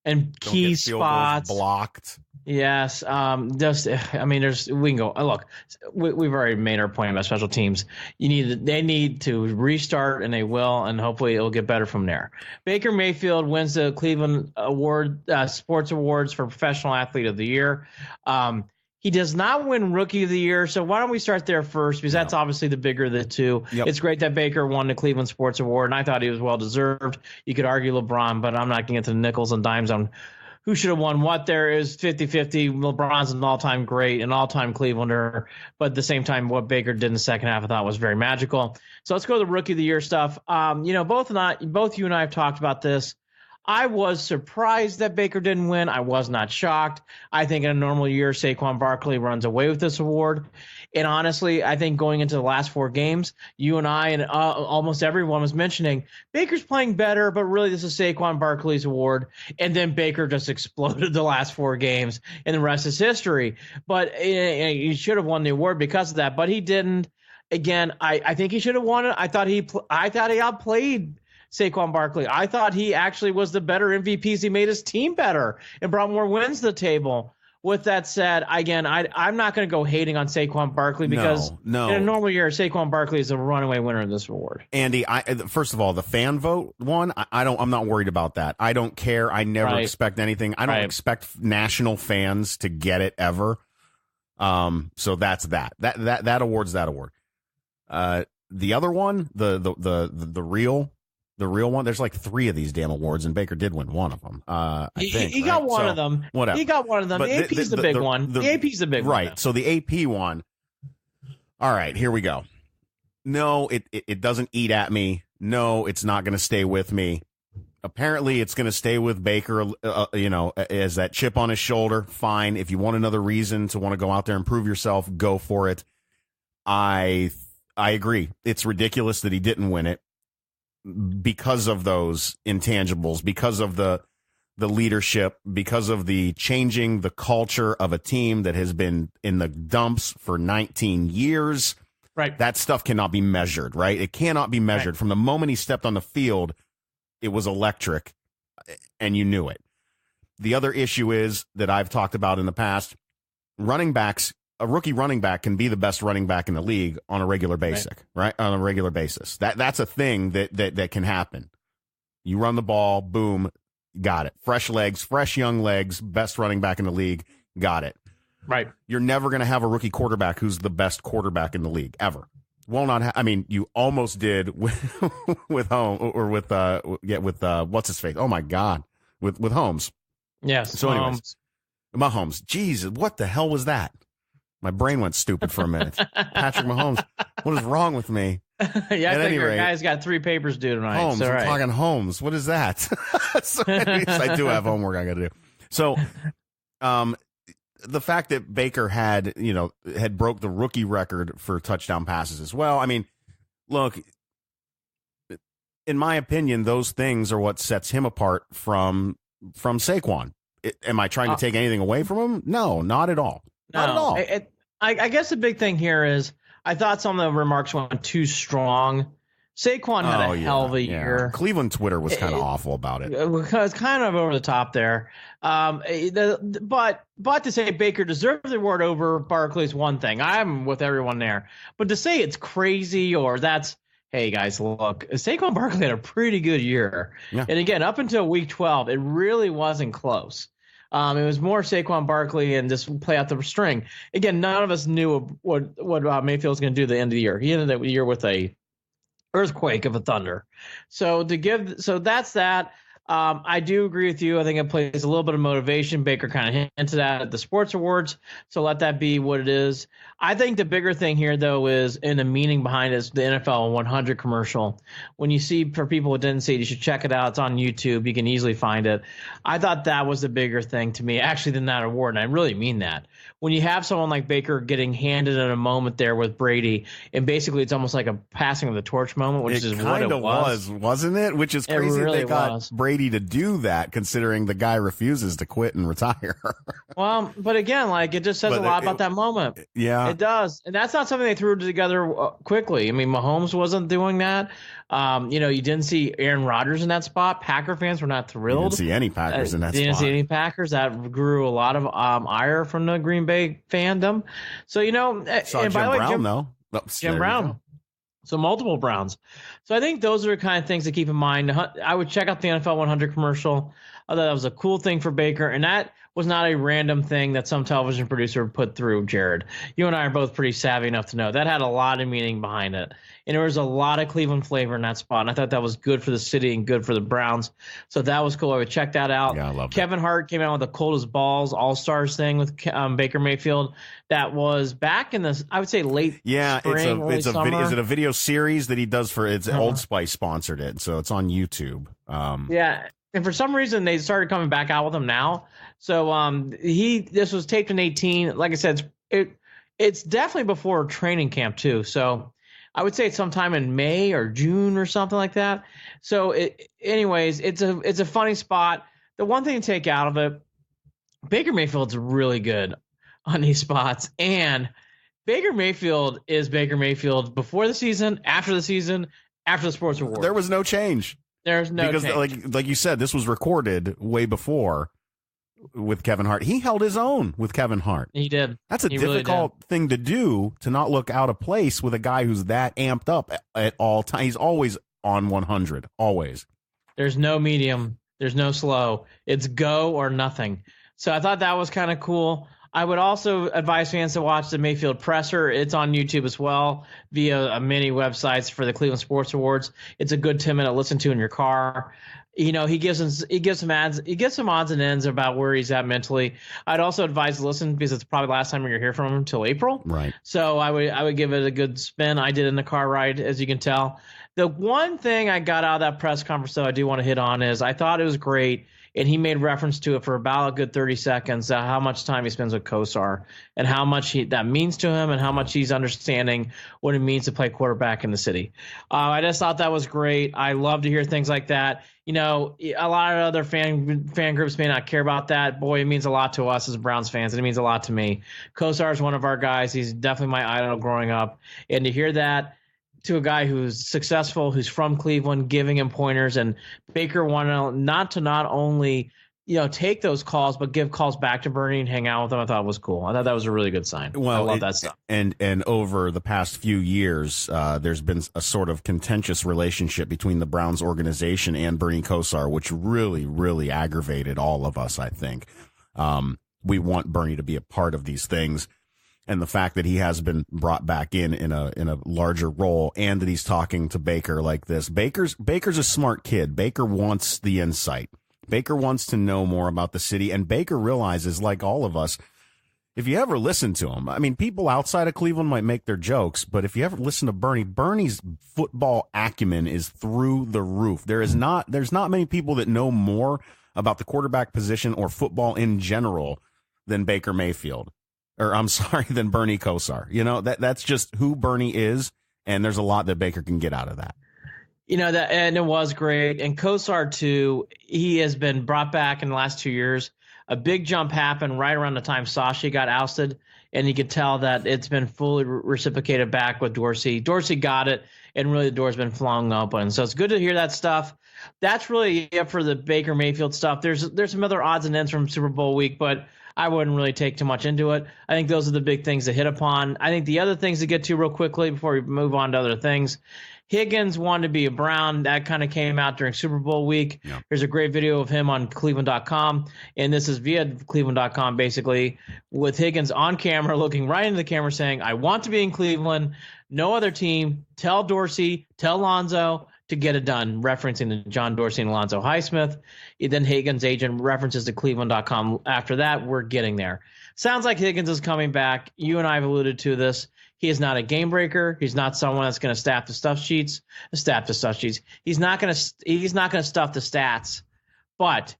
And key spots blocked. Yes. We can go. Look, we've already made our point about special teams. They need to restart, and they will, and hopefully it'll get better from there. Baker Mayfield wins the Cleveland Sports Awards for Professional Athlete of the Year. He does not win Rookie of the Year, so why don't we start there first, because that's obviously the bigger of the two. Yep. It's great that Baker won the Cleveland Sports Award, and I thought he was well-deserved. You could argue LeBron, but I'm not going to get to the nickels and dimes on who should have won what. There is 50-50. LeBron's an all-time great, an all-time Clevelander, but at the same time, what Baker did in the second half I thought was very magical. So let's go to the Rookie of the Year stuff. Both you and I have talked about this. I was surprised that Baker didn't win. I was not shocked. I think in a normal year, Saquon Barkley runs away with this award. And honestly, I think going into the last 4 games, you and I and almost everyone was mentioning Baker's playing better, but really this is Saquon Barkley's award. And then Baker just exploded the last 4 games, and the rest is history. But he should have won the award because of that, but he didn't. Again, I think he should have won it. I thought he outplayed Saquon Barkley. I thought he actually was the better MVPs. He made his team better and brought more wins to the table. With that said, again, I'm not going to go hating on Saquon Barkley because in a normal year, Saquon Barkley is a runaway winner of this award. Andy, first of all, the fan vote one, I'm not worried about that. I don't care. I never expect anything. I don't expect national fans to get it ever. So that's that. That award's that award. The other one, the real one, there's like 3 of these damn awards, and Baker did win one of them. He got one of them. Whatever. He got one of them. But the AP's the big one. The AP's the big one. Right. So the AP one. All right, here we go. No, it doesn't eat at me. No, it's not going to stay with me. Apparently, it's going to stay with Baker, as that chip on his shoulder. Fine. If you want another reason to want to go out there and prove yourself, go for it. I agree. It's ridiculous that he didn't win it, because of those intangibles, because of the leadership, because of the changing the culture of a team that has been in the dumps for 19 years. Right. That stuff cannot be measured, right? It cannot be measured. Right. From the moment he stepped on the field, it was electric, and you knew it. The other issue is that I've talked about in the past, running backs, a rookie running back can be the best running back in the league on a regular basis, right? On a regular basis. That's a thing that can happen. You run the ball, boom, got it. Fresh legs, fresh young legs, best running back in the league, got it. Right. You're never going to have a rookie quarterback who's the best quarterback in the league ever. Will not. You almost did with Holmes or with what's his face? Oh my God, with Holmes. Yes. So anyways, Mahomes. Jeez, what the hell was that? My brain went stupid for a minute. Patrick Mahomes. What is wrong with me? I think our guy's got 3 papers due tonight. Holmes. So, I'm talking Holmes. What is that? So anyways, I do have homework I got to do. So, the fact that Baker had broke the rookie record for touchdown passes as well. I mean, look, in my opinion, those things are what sets him apart from Saquon. Am I trying to take anything away from him? No, not at all. Not at all. I guess the big thing here is I thought some of the remarks went too strong. Saquon had a hell of a year. Cleveland Twitter was kind of awful about it. It was kind of over the top there. But to say Baker deserved the award over Barkley is one thing. I'm with everyone there. But to say it's crazy or hey, guys, look, Saquon Barkley had a pretty good year. Yeah. And again, up until week 12, it really wasn't close. It was more Saquon Barkley and just play out the string. Again, none of us knew what Mayfield was going to do at the end of the year. He ended the year with a earthquake of a thunder. So that's that. I do agree with you. I think it plays a little bit of motivation. Baker kind of hinted at the sports awards. So let that be what it is. I think the bigger thing here, though, is in the meaning behind it is the NFL 100 commercial. When you see, for people who didn't see it, you should check it out. It's on YouTube. You can easily find it. I thought that was the bigger thing to me, actually, than that award. And I really mean that. When you have someone like Baker getting handed in a moment there with Brady, and basically it's almost like a passing of the torch moment, which is what it was. Wasn't it? Which is crazy. It really they got Brady to do that, considering the guy refuses to quit and retire. Well, but again, it just says a lot about that moment. Yeah, it does, and that's not something they threw together quickly. I mean, Mahomes wasn't doing that. You didn't see Aaron Rodgers in that spot. Packer fans were not thrilled. You didn't see any Packers in that spot. Didn't see any Packers. That grew a lot of ire from the Green Bay fandom. So saw Jim Brown though. Jim Brown. So multiple Browns. So I think those are the kind of things to keep in mind. I would check out the NFL 100 commercial. I thought that was a cool thing for Baker, and that was not a random thing that some television producer put through, Jared. You and I are both pretty savvy enough to know that had a lot of meaning behind it. And there was a lot of Cleveland flavor in that spot, and I thought that was good for the city and good for the Browns. So that was cool. I would check that out. Yeah, I love Kevin Hart came out with the Cold as Balls All-Stars thing with Baker Mayfield. That was back in I would say late spring, early summer. Is it a video series that he does for Old Spice sponsored it, so it's on YouTube. Yeah. And for some reason, they started coming back out with him now. So this was taped in 2018. Like I said, it's definitely before training camp too. So I would say it's sometime in May or June or something like that. So anyways, it's a funny spot. The one thing to take out of it, Baker Mayfield's really good on these spots, and Baker Mayfield is Baker Mayfield before the season, after the sports award. There was no change. There's no because change. like you said, this was recorded way before with Kevin Hart. He held his own with Kevin Hart. He did. That's a difficult thing to do, to not look out of place with a guy who's that amped up at all times. He's always on 100, always. There's no medium. There's no slow. It's go or nothing. So I thought that was kind of cool. I would also advise fans to watch the Mayfield presser. It's on YouTube as well via many websites for the Cleveland Sports Awards. It's a good 10-minute listen to in your car. You know, he gives some odds and ends about where he's at mentally. I'd also advise to listen because it's probably the last time you're gonna hear from him until April. Right. So I would give it a good spin. I did in the car ride, as you can tell. The one thing I got out of that press conference, though, I do want to hit on is I thought it was great, and he made reference to it for about a good 30 seconds, how much time he spends with Kosar and how much that means to him and how much he's understanding what it means to play quarterback in the city. I just thought that was great. I love to hear things like that. You know, a lot of other fan groups may not care about that. Boy, it means a lot to us as Browns fans, and it means a lot to me. Kosar is one of our guys. He's definitely my idol growing up. And to hear that to a guy who's successful, who's from Cleveland, giving him pointers, and Baker wanted not only take those calls, but give calls back to Bernie and hang out with him. I thought it was cool. I thought that was a really good sign. Well, I love that stuff. And over the past few years, there's been a sort of contentious relationship between the Browns organization and Bernie Kosar, which really, really aggravated all of us, I think. We want Bernie to be a part of these things. And the fact that he has been brought back in a larger role, and that he's talking to Baker like this. Baker's a smart kid. Baker wants the insight. Baker wants to know more about the city, and Baker realizes, like all of us, if you ever listen to him, I mean, people outside of Cleveland might make their jokes, but if you ever listen to Bernie's football acumen is through the roof. There's not many people that know more about the quarterback position or football in general than Baker Mayfield. Or I'm sorry, than Bernie Kosar. You know, that's just who Bernie is, and there's a lot that Baker can get out of that. You know, and it was great. And Kosar, too, he has been brought back in the last 2 years. A big jump happened right around the time Sashi got ousted, and you could tell that it's been fully reciprocated back with Dorsey. Dorsey got it, and really the door's been flung open. So it's good to hear that stuff. That's really it for the Baker Mayfield stuff. There's some other odds and ends from Super Bowl week, but I wouldn't really take too much into it. I think those are the big things to hit upon. I think the other things to get to real quickly before we move on to other things. Higgins wanted to be a Brown. That kind of came out during Super Bowl week. Yeah. There's a great video of him on Cleveland.com, and this is via Cleveland.com, basically, with Higgins on camera looking right into the camera saying, I want to be in Cleveland. No other team. Tell Dorsey, tell Lonzo to get it done, referencing to John Dorsey and Alonzo Highsmith. Then Higgins' agent references to Cleveland.com. After that, we're getting there. Sounds like Higgins is coming back. You and I have alluded to this. He is not a game breaker. He's not someone that's going to staff the stuff sheets. He's not going to stuff the stats. But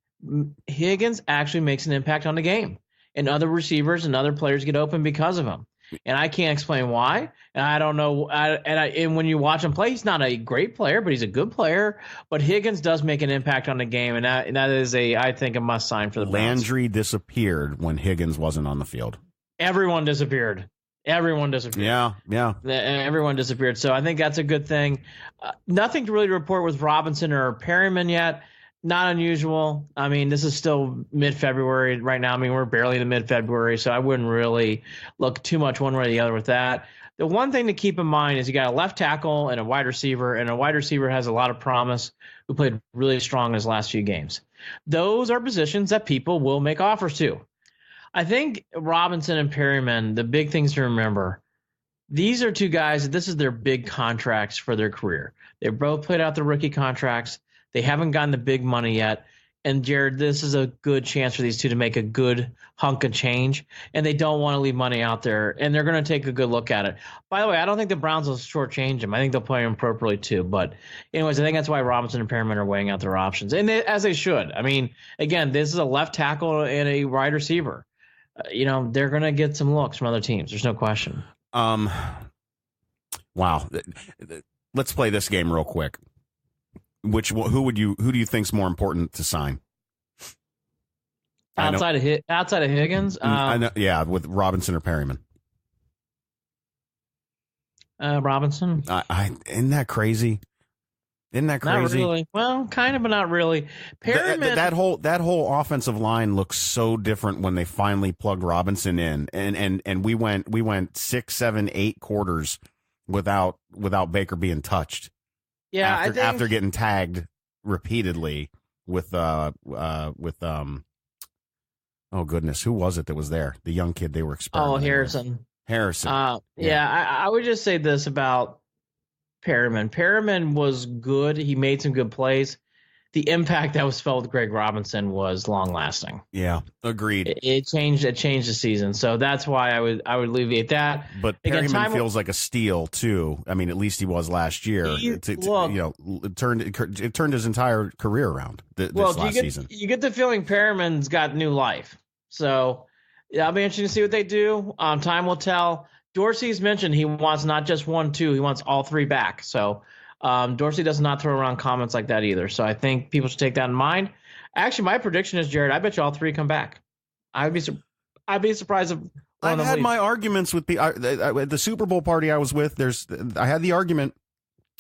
Higgins actually makes an impact on the game, and other receivers and other players get open because of him. And I can't explain why. And I don't know. And when you watch him play, he's not a great player, but he's a good player. But Higgins does make an impact on the game, and that is I think a must sign for the Browns. Landry disappeared when Higgins wasn't on the field. Everyone disappeared. Yeah. Everyone disappeared. So I think that's a good thing. Nothing to really report with Robinson or Perryman yet. Not unusual. I mean, this is still mid-February right now. I mean, we're barely in mid-February, so I wouldn't really look too much one way or the other with that. The one thing to keep in mind is you got a left tackle and a wide receiver, and a wide receiver has a lot of promise who played really strong in his last few games. Those are positions that people will make offers to. I think Robinson and Perryman, the big things to remember, these are two guys, this is their big contracts for their career. They both played out their rookie contracts. They haven't gotten the big money yet. And, Jared, this is a good chance for these two to make a good hunk of change. And they don't want to leave money out there. And they're going to take a good look at it. By the way, I don't think the Browns will shortchange him. I think they'll play him appropriately too. But, anyways, I think that's why Robinson and Perryman are weighing out their options. And as they should. I mean, again, this is a left tackle and a wide receiver. They're going to get some looks from other teams. There's no question. Wow. Let's play this game real quick. Who do you think's more important to sign? Outside of Higgins? I know, yeah, with Robinson or Perryman. Robinson. Isn't that crazy? Isn't that crazy? Not really. Well, kind of, but not really. Perriman, That whole offensive line looks so different when they finally plugged Robinson in, and we went 6, 7, 8 quarters without Baker being touched. Yeah, after getting tagged repeatedly with oh goodness, who was it that was there? The young kid they were experimenting. Oh, Harrison. Yeah. I would just say this about Perriman. Perriman was good. He made some good plays. The impact that was felt with Greg Robinson was long lasting. Yeah, agreed. It changed the season. So that's why I would alleviate that. But Perriman feels like a steal too. I mean, at least he was last year. It turned his entire career around this last season. You get the feeling Perriman's got new life. So yeah, I'll be interested to see what they do. Time will tell. Dorsey's mentioned he wants not just 1, 2, he wants all 3 back. So Dorsey does not throw around comments like that either. So I think people should take that in mind. Actually, my prediction is, Jared, I bet you all 3 come back. I'd be surprised if I've had my arguments with at the Super Bowl party I was with. I had the argument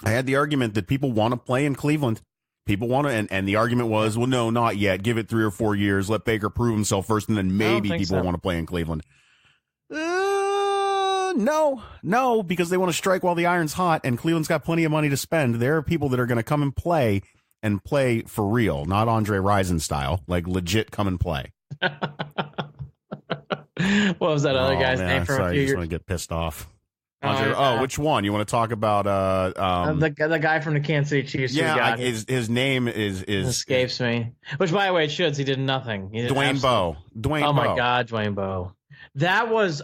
that people want to play in Cleveland. People want to, and the argument was, well, no, not yet. Give it 3 or 4 years. Let Baker prove himself first, and then maybe people want to play in Cleveland. No, because they want to strike while the iron's hot, and Cleveland's got plenty of money to spend. There are people that are going to come and play for real, not Andre Rison style, like legit come and play. What was that other guy's name from a few years? I just want to get pissed off. Which one? You want to talk about the guy from the Kansas City Chiefs? Yeah, his name is escapes me. Which, by the way, it should. He did nothing. Dwayne Bowe. Oh my God, Dwayne Bowe. That was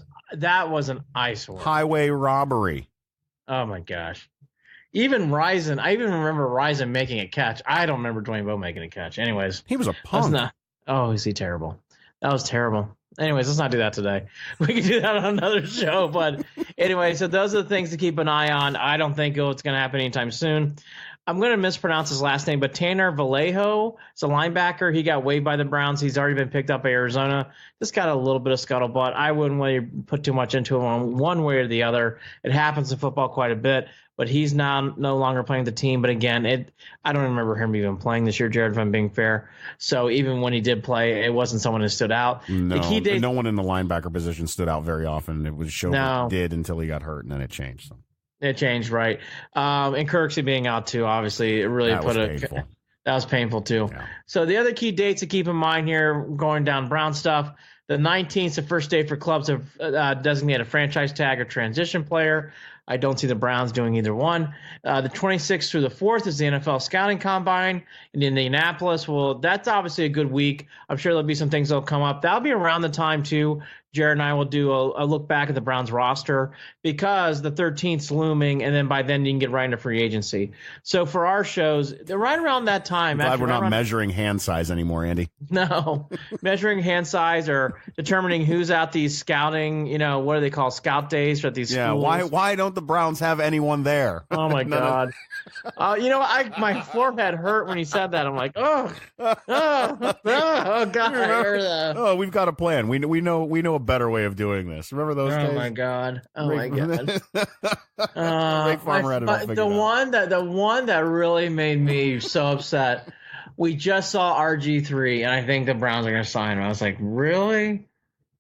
an eyesore. Highway robbery. Oh my gosh. Even Rison, I even remember Rison making a catch. I don't remember Dwayne Bowe making a catch. Anyways, he was a punk. Is he terrible? That was terrible. Anyways, let's not do that today. We can do that on another show. But anyway, so those are the things to keep an eye on. I don't think it's going to happen anytime soon. I'm going to mispronounce his last name, but Tanner Vallejo is a linebacker. He got waived by the Browns. He's already been picked up by Arizona. Just got a little bit of scuttlebutt. I wouldn't really put too much into him one way or the other. It happens in football quite a bit, but he's now no longer playing the team. But again, I don't remember him even playing this year, Jared, if I'm being fair. So even when he did play, it wasn't someone who stood out. No, no one in the linebacker position stood out very often. It was Schobert did until he got hurt, and then it changed. So. It changed, right? And Kirksey being out too, obviously, it really that was painful too. Yeah. So the other key dates to keep in mind here, going down Brown stuff, the 19th is the first day for clubs to designate a franchise tag or transition player. I don't see the Browns doing either one. The 26th through the 4th is the NFL Scouting Combine in Indianapolis. Well, that's obviously a good week. I'm sure there'll be some things that'll come up. That'll be around the time, too. Jared and I will do a look back at the Browns roster because the 13th's looming, and then by then you can get right into free agency. So for our shows, they're right around that time. I'm glad we're not measuring hand size anymore, Andy. No, measuring hand size or determining who's at these scouting, what do they call scout days or at these schools. Why don't the Browns have anyone there? Oh, my God. My forehead hurt when he said that. I'm like, God. Oh, we've got a plan. We know a better way of doing this. Remember those days? Oh my God. The one that really made me so upset. We just saw RG3, and I think the Browns are going to sign him. I was like, really?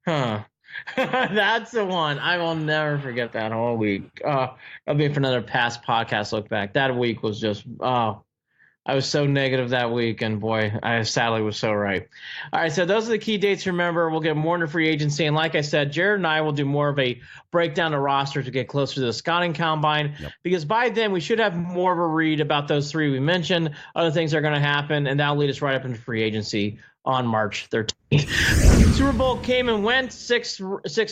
Huh. That's the one. I will never forget that whole week. That'll be for another past podcast look back. That week was just, I was so negative that week, and boy, I sadly was so right. All right, so those are the key dates to remember. We'll get more into free agency, and like I said, Jared and I will do more of a breakdown of roster to get closer to the scouting combine, because by then we should have more of a read about those 3 we mentioned, other things that are going to happen, and that'll lead us right up into free agency on March 13th. Super Bowl came and went. Sixth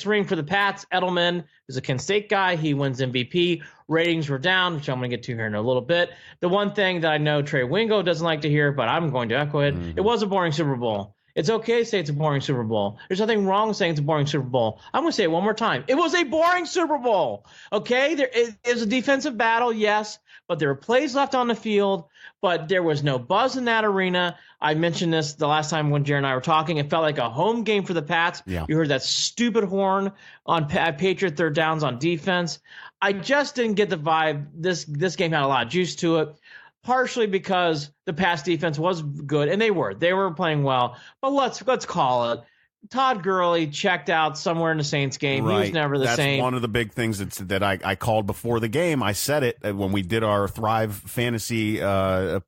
ring for the Pats. Edelman is a Kent State guy. He wins MVP. Ratings were down, which I'm going to get to here in a little bit. The one thing that I know Trey Wingo doesn't like to hear, but I'm going to echo it, It was a boring Super Bowl. It's okay to say it's a boring Super Bowl. There's nothing wrong with saying it's a boring Super Bowl. I'm going to say it one more time. It was a boring Super Bowl. Okay? It was a defensive battle, yes, but there were plays left on the field, but there was no buzz in that arena. I mentioned this the last time when Jared and I were talking. It felt like a home game for the Pats. Yeah. You heard that stupid horn on Patriot third downs on defense. I just didn't get the vibe. This game had a lot of juice to it. partially because the pass defense was good, and they were playing well. But let's call it. Todd Gurley checked out somewhere in the Saints game. Right. He was never the same. That's one of the big things that I called before the game. I said it when we did our Thrive Fantasy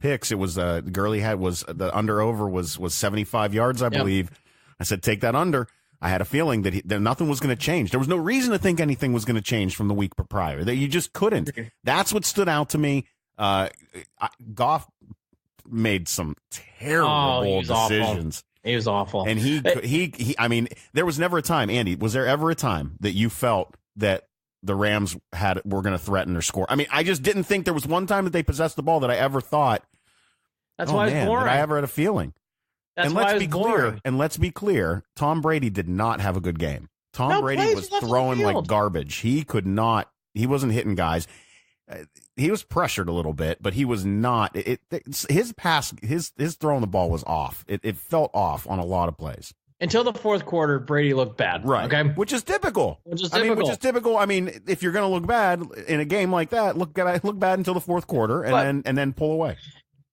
picks. It was Gurley the under-over was 75 yards, I believe. I said, take that under. I had a feeling that nothing was going to change. There was no reason to think anything was going to change from the week prior. That you just couldn't. That's what stood out to me. Goff made some terrible decisions. Awful. He was awful. And he I mean, there was never a time, Andy, was there ever a time that you felt that the Rams were going to threaten or score? I mean, I just didn't think there was one time that they possessed the ball that I ever thought, that's why it's boring. Did I ever had a feeling. And let's be clear, Tom Brady did not have a good game. Tom Brady was throwing like garbage. He wasn't hitting guys. He was pressured a little bit, but he was not. His throwing the ball was off. It felt off on a lot of plays. Until the fourth quarter, Brady looked bad. Right. Okay. Which is typical. I mean, if you're going to look bad in a game like that, look bad until the fourth quarter and then pull away.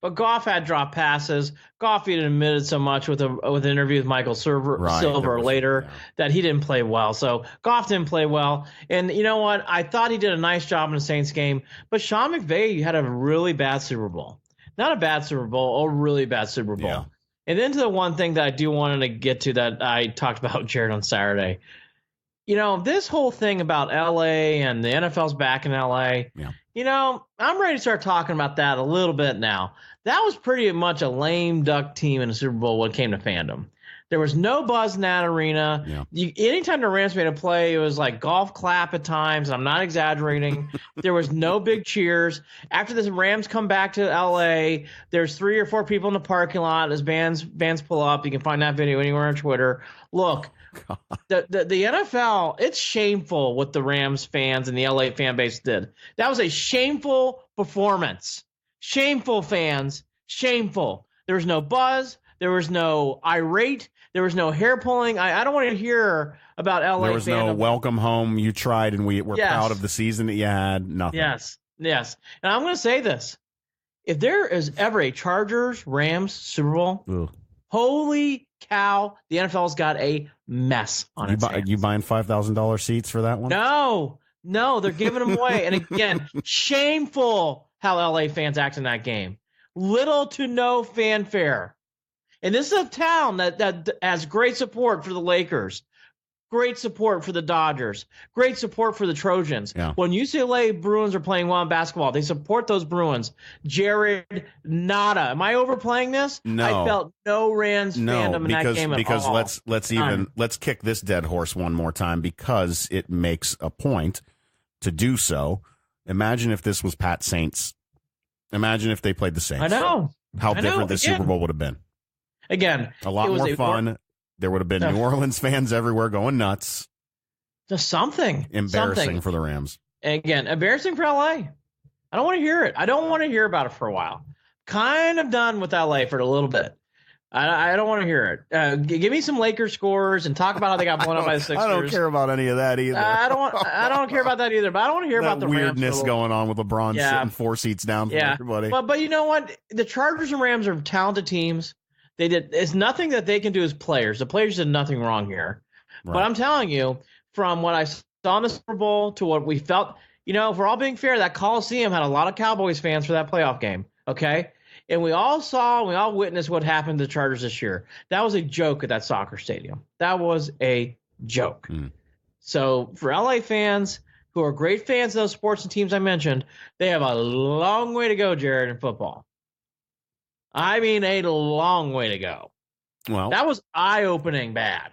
But Goff had dropped passes. Goff even admitted so much with an interview with Michael Silver later that he didn't play well. So Goff didn't play well. And you know what? I thought he did a nice job in the Saints game. But Sean McVay had a really bad Super Bowl. Not a bad Super Bowl, a really bad Super Bowl. Yeah. And then to the one thing that I do want to get to that I talked about with Jared on Saturday. You know, this whole thing about L.A. and the NFL's back in L.A., you know, I'm ready to start talking about that a little bit now. That was pretty much a lame duck team in the Super Bowl when it came to fandom. There was no buzz in that arena. Yeah. Anytime the Rams made a play, it was like golf clap at times. I'm not exaggerating. There was no big cheers. After the Rams come back to L.A., there's 3 or 4 people in the parking lot as bands pull up. You can find that video anywhere on Twitter. Look, the NFL, it's shameful what the Rams fans and the LA fan base did. That was a shameful performance. Shameful, fans. Shameful. There was no buzz. There was no irate. There was no hair pulling. I don't want to hear about LA. There was no welcome home. You tried, and we're proud of the season that you had. Nothing. Yes. And I'm going to say this. If there is ever a Chargers-Rams Super Bowl, holy cow, the NFL's got a mess on its hands. You buying $5,000 seats for that one? No, they're giving them away. And again, shameful how LA fans act in that game. Little to no fanfare. And this is a town that has great support for the Lakers, great support for the Dodgers, great support for the Trojans. Yeah. When UCLA Bruins are playing well in basketball, they support those Bruins. Jared, nada. Am I overplaying this? No. I felt no Rams fandom in that game at all. Because let's kick this dead horse one more time because it makes a point to do so. Imagine if this was Pat Saints. Imagine if they played the Saints. I know. How different the Super Bowl would have been. Again, a lot more fun. There would have been New Orleans fans everywhere going nuts. Just something. Embarrassing for the Rams. Again, embarrassing for LA. I don't want to hear it. I don't want to hear about it for a while. Kind of done with LA for a little bit. I don't want to hear it. Give me some Lakers scores and talk about how they got blown up by the Sixers. I don't care about any of that either. I don't care about that either. But I don't want to hear about the weirdness Rams going on with LeBron sitting 4 seats down from everybody. But you know what? The Chargers and Rams are talented teams. It's nothing that they can do as players. The players did nothing wrong here. Right. But I'm telling you, from what I saw in the Super Bowl to what we felt, you know, if we're all being fair, that Coliseum had a lot of Cowboys fans for that playoff game. Okay. And we all witnessed what happened to the Chargers this year. That was a joke at that soccer stadium. That was a joke. So for LA fans who are great fans of those sports and teams I mentioned, they have a long way to go, Jared, in football. I mean, a long way to go. Well, that was eye-opening bad.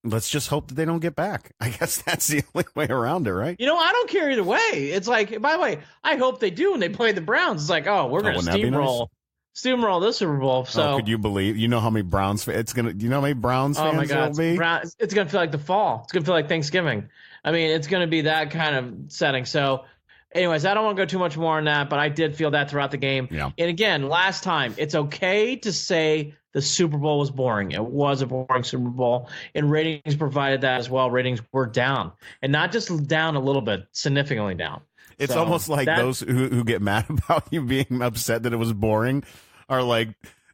Let's just hope that they don't get back. I guess that's the only way around it, right? You know, I don't care either way. It's like, by the way, I hope they do when they play the Browns. It's like, we're going to steamroll this Super Bowl. So could you believe? You know how many Browns? Do you know how many Browns fans there will be? It's going to feel like the fall. It's going to feel like Thanksgiving. I mean, it's going to be that kind of setting. So. Anyways, I don't want to go too much more on that, but I did feel that throughout the game. Yeah. And again, last time, it's okay to say the Super Bowl was boring. It was a boring Super Bowl, and ratings provided that as well. Ratings were down, and not just down a little bit, significantly down. It's So almost like those who get mad about you being upset that it was boring are like,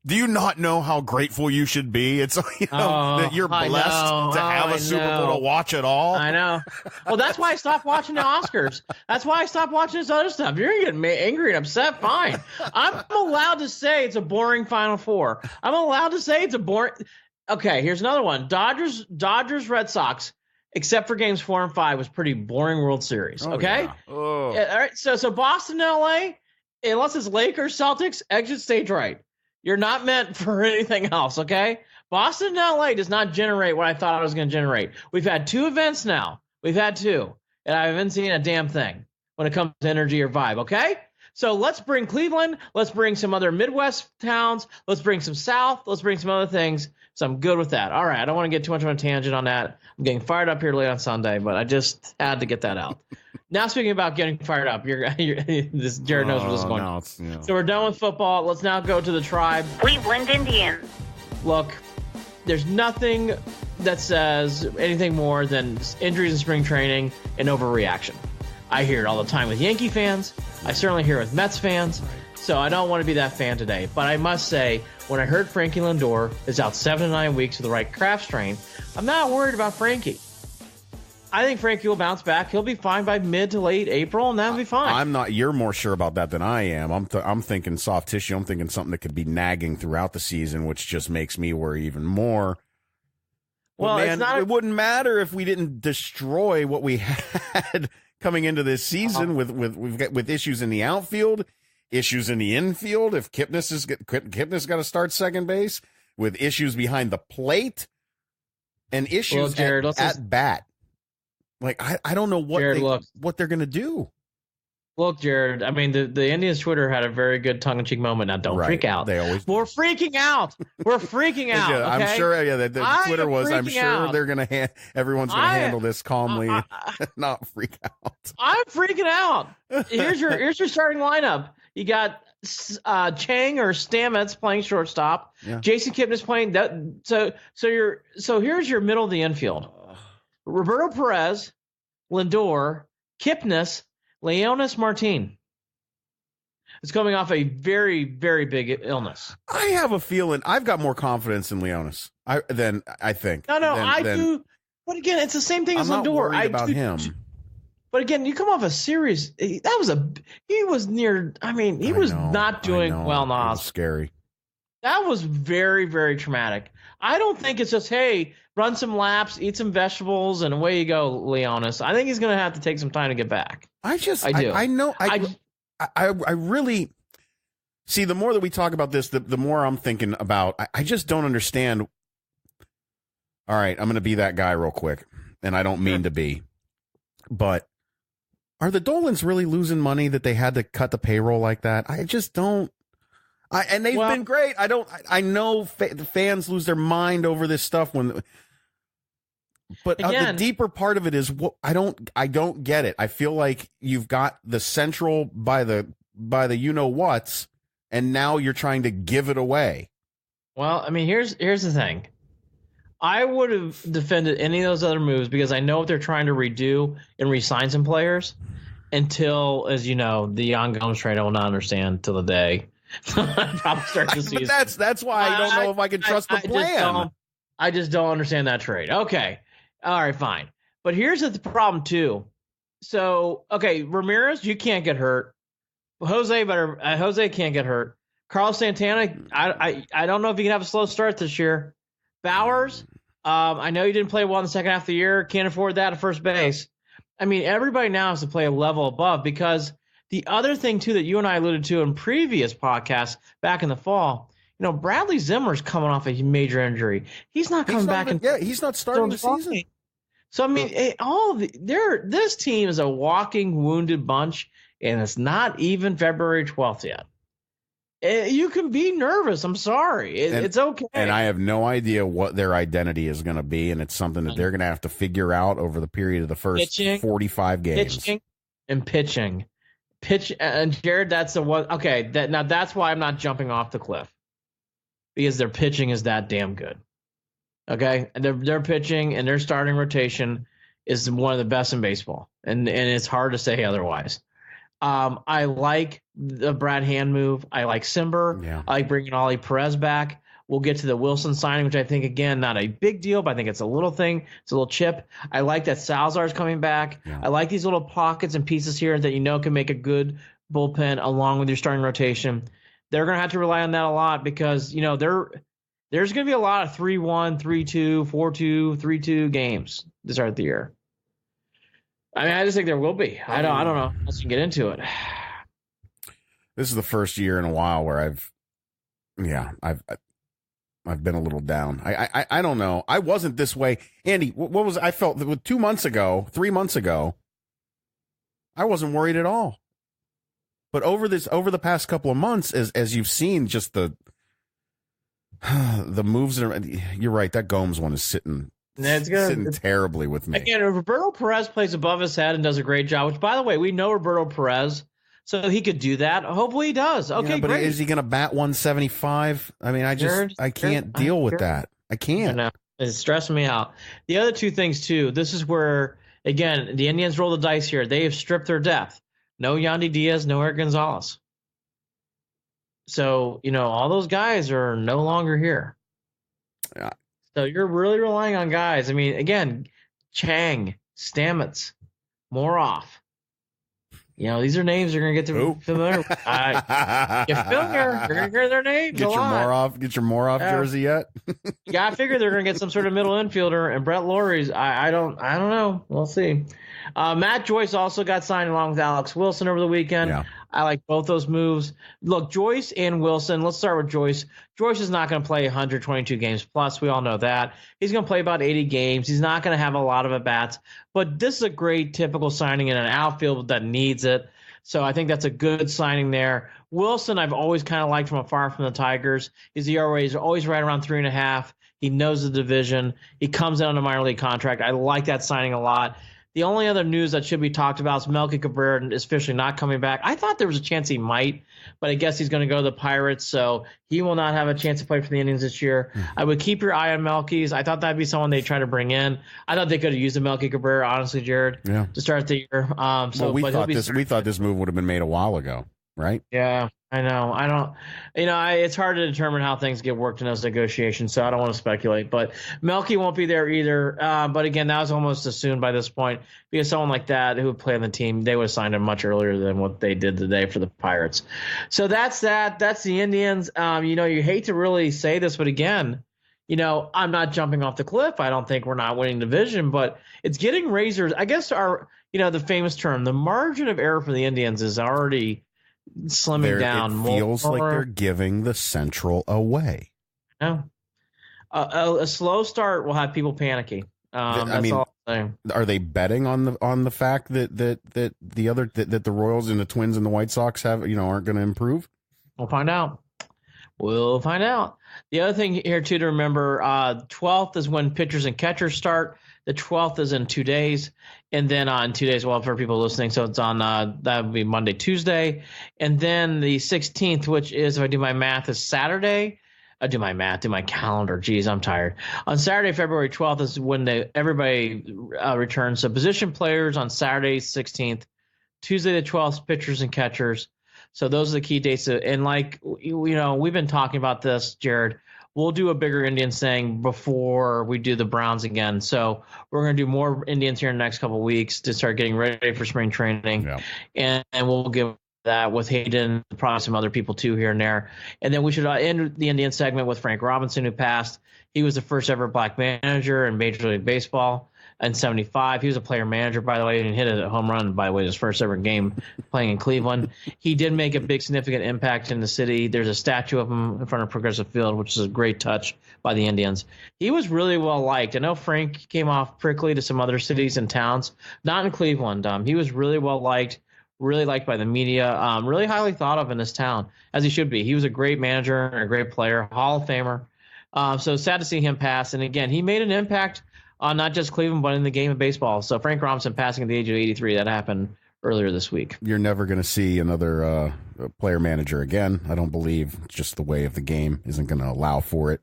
do you not know how grateful you should be? It's that you're blessed to have a Super Bowl to watch it all. I know. Well, that's why I stopped watching the Oscars. That's why I stopped watching this other stuff. You're getting angry and upset. Fine. I'm allowed to say it's a boring Final Four. I'm allowed to say it's a boring. Okay, here's another one. Dodgers, Red Sox, except for games 4 and 5, was pretty boring World Series. Okay. Yeah. Oh. All right. So Boston, LA, unless it's Lakers, Celtics, exit stage right. You're not meant for anything else, okay? Boston and LA does not generate what I thought I was going to generate. We've had 2 events now. We've had 2, and I haven't seen a damn thing when it comes to energy or vibe, okay? So let's bring Cleveland. Let's bring some other Midwest towns. Let's bring some South. Let's bring some other things. So I'm good with that. All right, I don't want to get too much of a tangent on that. I'm getting fired up here late on Sunday, but I just had to get that out. Now, speaking about getting fired up, this Jared knows where this is going. No, So we're done with football. Let's now go to the Tribe. Cleveland Indians. Look, there's nothing that says anything more than injuries in spring training and overreaction. I hear it all the time with Yankee fans. I certainly hear it with Mets fans. So I don't want to be that fan today. But I must say, when I heard Frankie Lindor is out 7 to 9 weeks with the right calf strain, I'm not worried about Frankie. I think Frankie will bounce back. He'll be fine by mid to late April, and that'll be fine. I'm not. You're more sure about that than I am. I'm thinking soft tissue. I'm thinking something that could be nagging throughout the season, which just makes me worry even more. Well, man, it's not. It wouldn't matter if we didn't destroy what we had coming into this season with issues in the outfield, issues in the infield. If Kipnis got to start second base, with issues behind the plate, and issues Jared, at bat. Like, I don't know what Jared, what they're going to do. Look, Jared, I mean, the Indians Twitter had a very good tongue-in-cheek moment. Now, don't freak out. They always We're freaking out. We're freaking out. Yeah, okay? I'm sure. Yeah, the Twitter was. I'm sure out. they're going to. Everyone's going to handle this calmly, not freak out. I'm freaking out. Here's your starting lineup. You got Chang or Stamets playing shortstop. Yeah. Jason Kipnis playing that. So here's your middle of the infield. Roberto Perez, Lindor, Kipnis, Leonis Martin. It's coming off a very, very big illness. I have a feeling I've got more confidence in Leonis than I think. I do. But again, it's the same thing as I'm Lindor. not worried about him. But again, you come off a series. He was near. I mean, he was not doing well in the hospital. Scary. That was very, very traumatic. I don't think it's just, hey, run some laps, eat some vegetables, and away you go, Leonis. I think he's going to have to take some time to get back. I do. I know. I really see. The more that we talk about this, the more I'm thinking about. I just don't understand. All right, I'm going to be that guy real quick, and I don't mean to be, but are the Dolans really losing money that they had to cut the payroll like that? I just don't. And they've been great. I know the fans lose their mind over this stuff but the deeper part of it is what I don't get it. I feel like you've got the Central by the you know what's, and now you're trying to give it away. Well, I mean, here's the thing. I would have defended any of those other moves because I know what they're trying to redo and re-sign some players until, as you know, the Jan Gomes trade I will not understand till the day. Probably start the season. But that's why I don't know if I can trust the plan. I just don't understand that trade. Okay. All right, fine. But here's the problem too. So, okay, Ramirez, you can't get hurt. Jose can't get hurt. Carlos Santana, I don't know if he can have a slow start this year. Bowers, I know you didn't play well in the second half of the year. Can't afford that at first base. I mean, everybody now has to play a level above because the other thing, too, that you and I alluded to in previous podcasts back in the fall, Bradley Zimmer's coming off a major injury. He's not coming back. He's not starting the season. So, I mean, this team is a walking wounded bunch, and it's not even February 12th yet. You can be nervous. I'm sorry. It's okay. And I have no idea what their identity is going to be, and it's something that they're going to have to figure out over the period of the first 45 games. Pitching. And Jared, that's the one. Okay, that's why I'm not jumping off the cliff, because their pitching is that damn good. Okay, and their pitching and their starting rotation is one of the best in baseball, and it's hard to say otherwise. I like the Brad Hand move. I like Simber. Yeah. I like bringing Ollie Perez back. We'll get to the Wilson signing, which I think, again, not a big deal, but I think it's a little thing. It's a little chip. I like that Salazar's coming back. Yeah. I like these little pockets and pieces here that can make a good bullpen along with your starting rotation. They're going to have to rely on that a lot because, there's going to be a lot of 3-1, 3-2, 4-2, 3-2 games to start the year. I mean, I just think there will be. I don't know. Let's get into it. This is the first year in a while where I've been a little down. I don't know. I wasn't this way. Andy, I felt that 3 months ago, I wasn't worried at all. But over the past couple of months, as you've seen, just the moves, you're right. That Gomes one is sitting terribly with me. Again, Roberto Perez plays above his head and does a great job, which, by the way, we know Roberto Perez, so he could do that. Hopefully he does. Okay, but great. Is he going to bat 175? I mean, I can't deal with that. I can't. No, it's stressing me out. The other two things, too, this is where, again, the Indians roll the dice here. They have stripped their depth. No Yandy Diaz, no Eric Gonzalez. So, all those guys are no longer here. Yeah. So you're really relying on guys. I mean, again, Chang, Stamets, Moroff. These are names you're going to get to familiar with. You're going to hear their names Get your Moroff jersey yet? Yeah, I figure they're going to get some sort of middle infielder, and Brett Lawrie's, I don't know. We'll see. Matt Joyce also got signed along with Alex Wilson over the weekend. Yeah. I like both those moves. Look, Joyce and Wilson, let's start with Joyce. Joyce is not going to play 122 games plus. We all know that. He's going to play about 80 games. He's not going to have a lot of at-bats. But this is a great typical signing in an outfield that needs it. So I think that's a good signing there. Wilson, I've always kind of liked from afar from the Tigers. His ERA is always right around 3.5. He knows the division. He comes in on a minor league contract. I like that signing a lot. The only other news that should be talked about is Melky Cabrera is officially not coming back. I thought there was a chance he might, but I guess he's going to go to the Pirates, so he will not have a chance to play for the Indians this year. I would keep your eye on Melky's. I thought that'd be someone they try to bring in. I thought they could have used a Melky Cabrera, honestly, Jared, to start the year. We thought this move would have been made a while ago, right? Yeah. I know. I don't. It's hard to determine how things get worked in those negotiations, so I don't want to speculate. But Melky won't be there either. But again, that was almost assumed by this point because someone like that who would play on the team, they would have signed him much earlier than what they did today for the Pirates. So that's that. That's the Indians. You hate to really say this, but again, I'm not jumping off the cliff. I don't think we're not winning the division, but it's getting razors. I guess the famous term, the margin of error for the Indians is already slimming down. It feels like they're giving the Central away. No, a slow start will have people panicking. All I'm saying. Are they betting on the fact that the Royals and the Twins and the White Sox aren't going to improve? We'll find out. The other thing here too to remember: 12th is when pitchers and catchers start. The 12th is in 2 days. And then in 2 days, well, for people listening, so it's on, that would be Monday, Tuesday. And then the 16th, which is, if I do my math, is Saturday. Do my calendar. Geez, I'm tired. On Saturday, February 12th is when everybody returns. So position players on Saturday, 16th. Tuesday, the 12th, pitchers and catchers. So those are the key dates. And we've been talking about this, Jared. We'll do a bigger Indians thing before we do the Browns again. So we're going to do more Indians here in the next couple of weeks to start getting ready for spring training. Yeah. And we'll give that with Hayden, probably some other people too here and there. And then we should end the Indian segment with Frank Robinson, who passed. He was the first ever black manager in Major League Baseball in 75. He was a player manager, by the way, and hit a home run, by the way, his first ever game playing in Cleveland. He did make a big significant impact in the city. There's a statue of him in front of Progressive Field, which is a great touch by the Indians. He was really well liked. I know Frank came off prickly to some other cities and towns, not in Cleveland. He was really well liked, really liked by the media, really highly thought of in this town, as he should be. He was a great manager and a great player, Hall of Famer. So sad to see him pass. And again, he made an impact on not just Cleveland, but in the game of baseball. So Frank Robinson passing at the age of 83, that happened earlier this week. You're never going to see another player manager again, I don't believe. Just the way of the game isn't going to allow for it.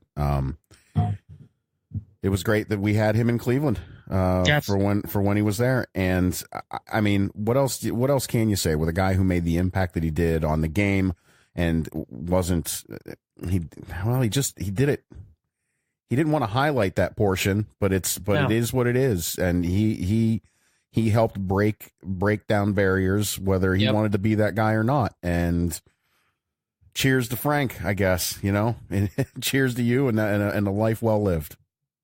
It was great that we had him in Cleveland. Yes. for when he was there. And I mean, what else can you say with a guy who made the impact that he did on the game and he did it. He didn't want to highlight that portion, but it is what it is. And he helped break down barriers, whether he wanted to be that guy or not. And cheers to Frank, I guess, and cheers to you and a life well lived.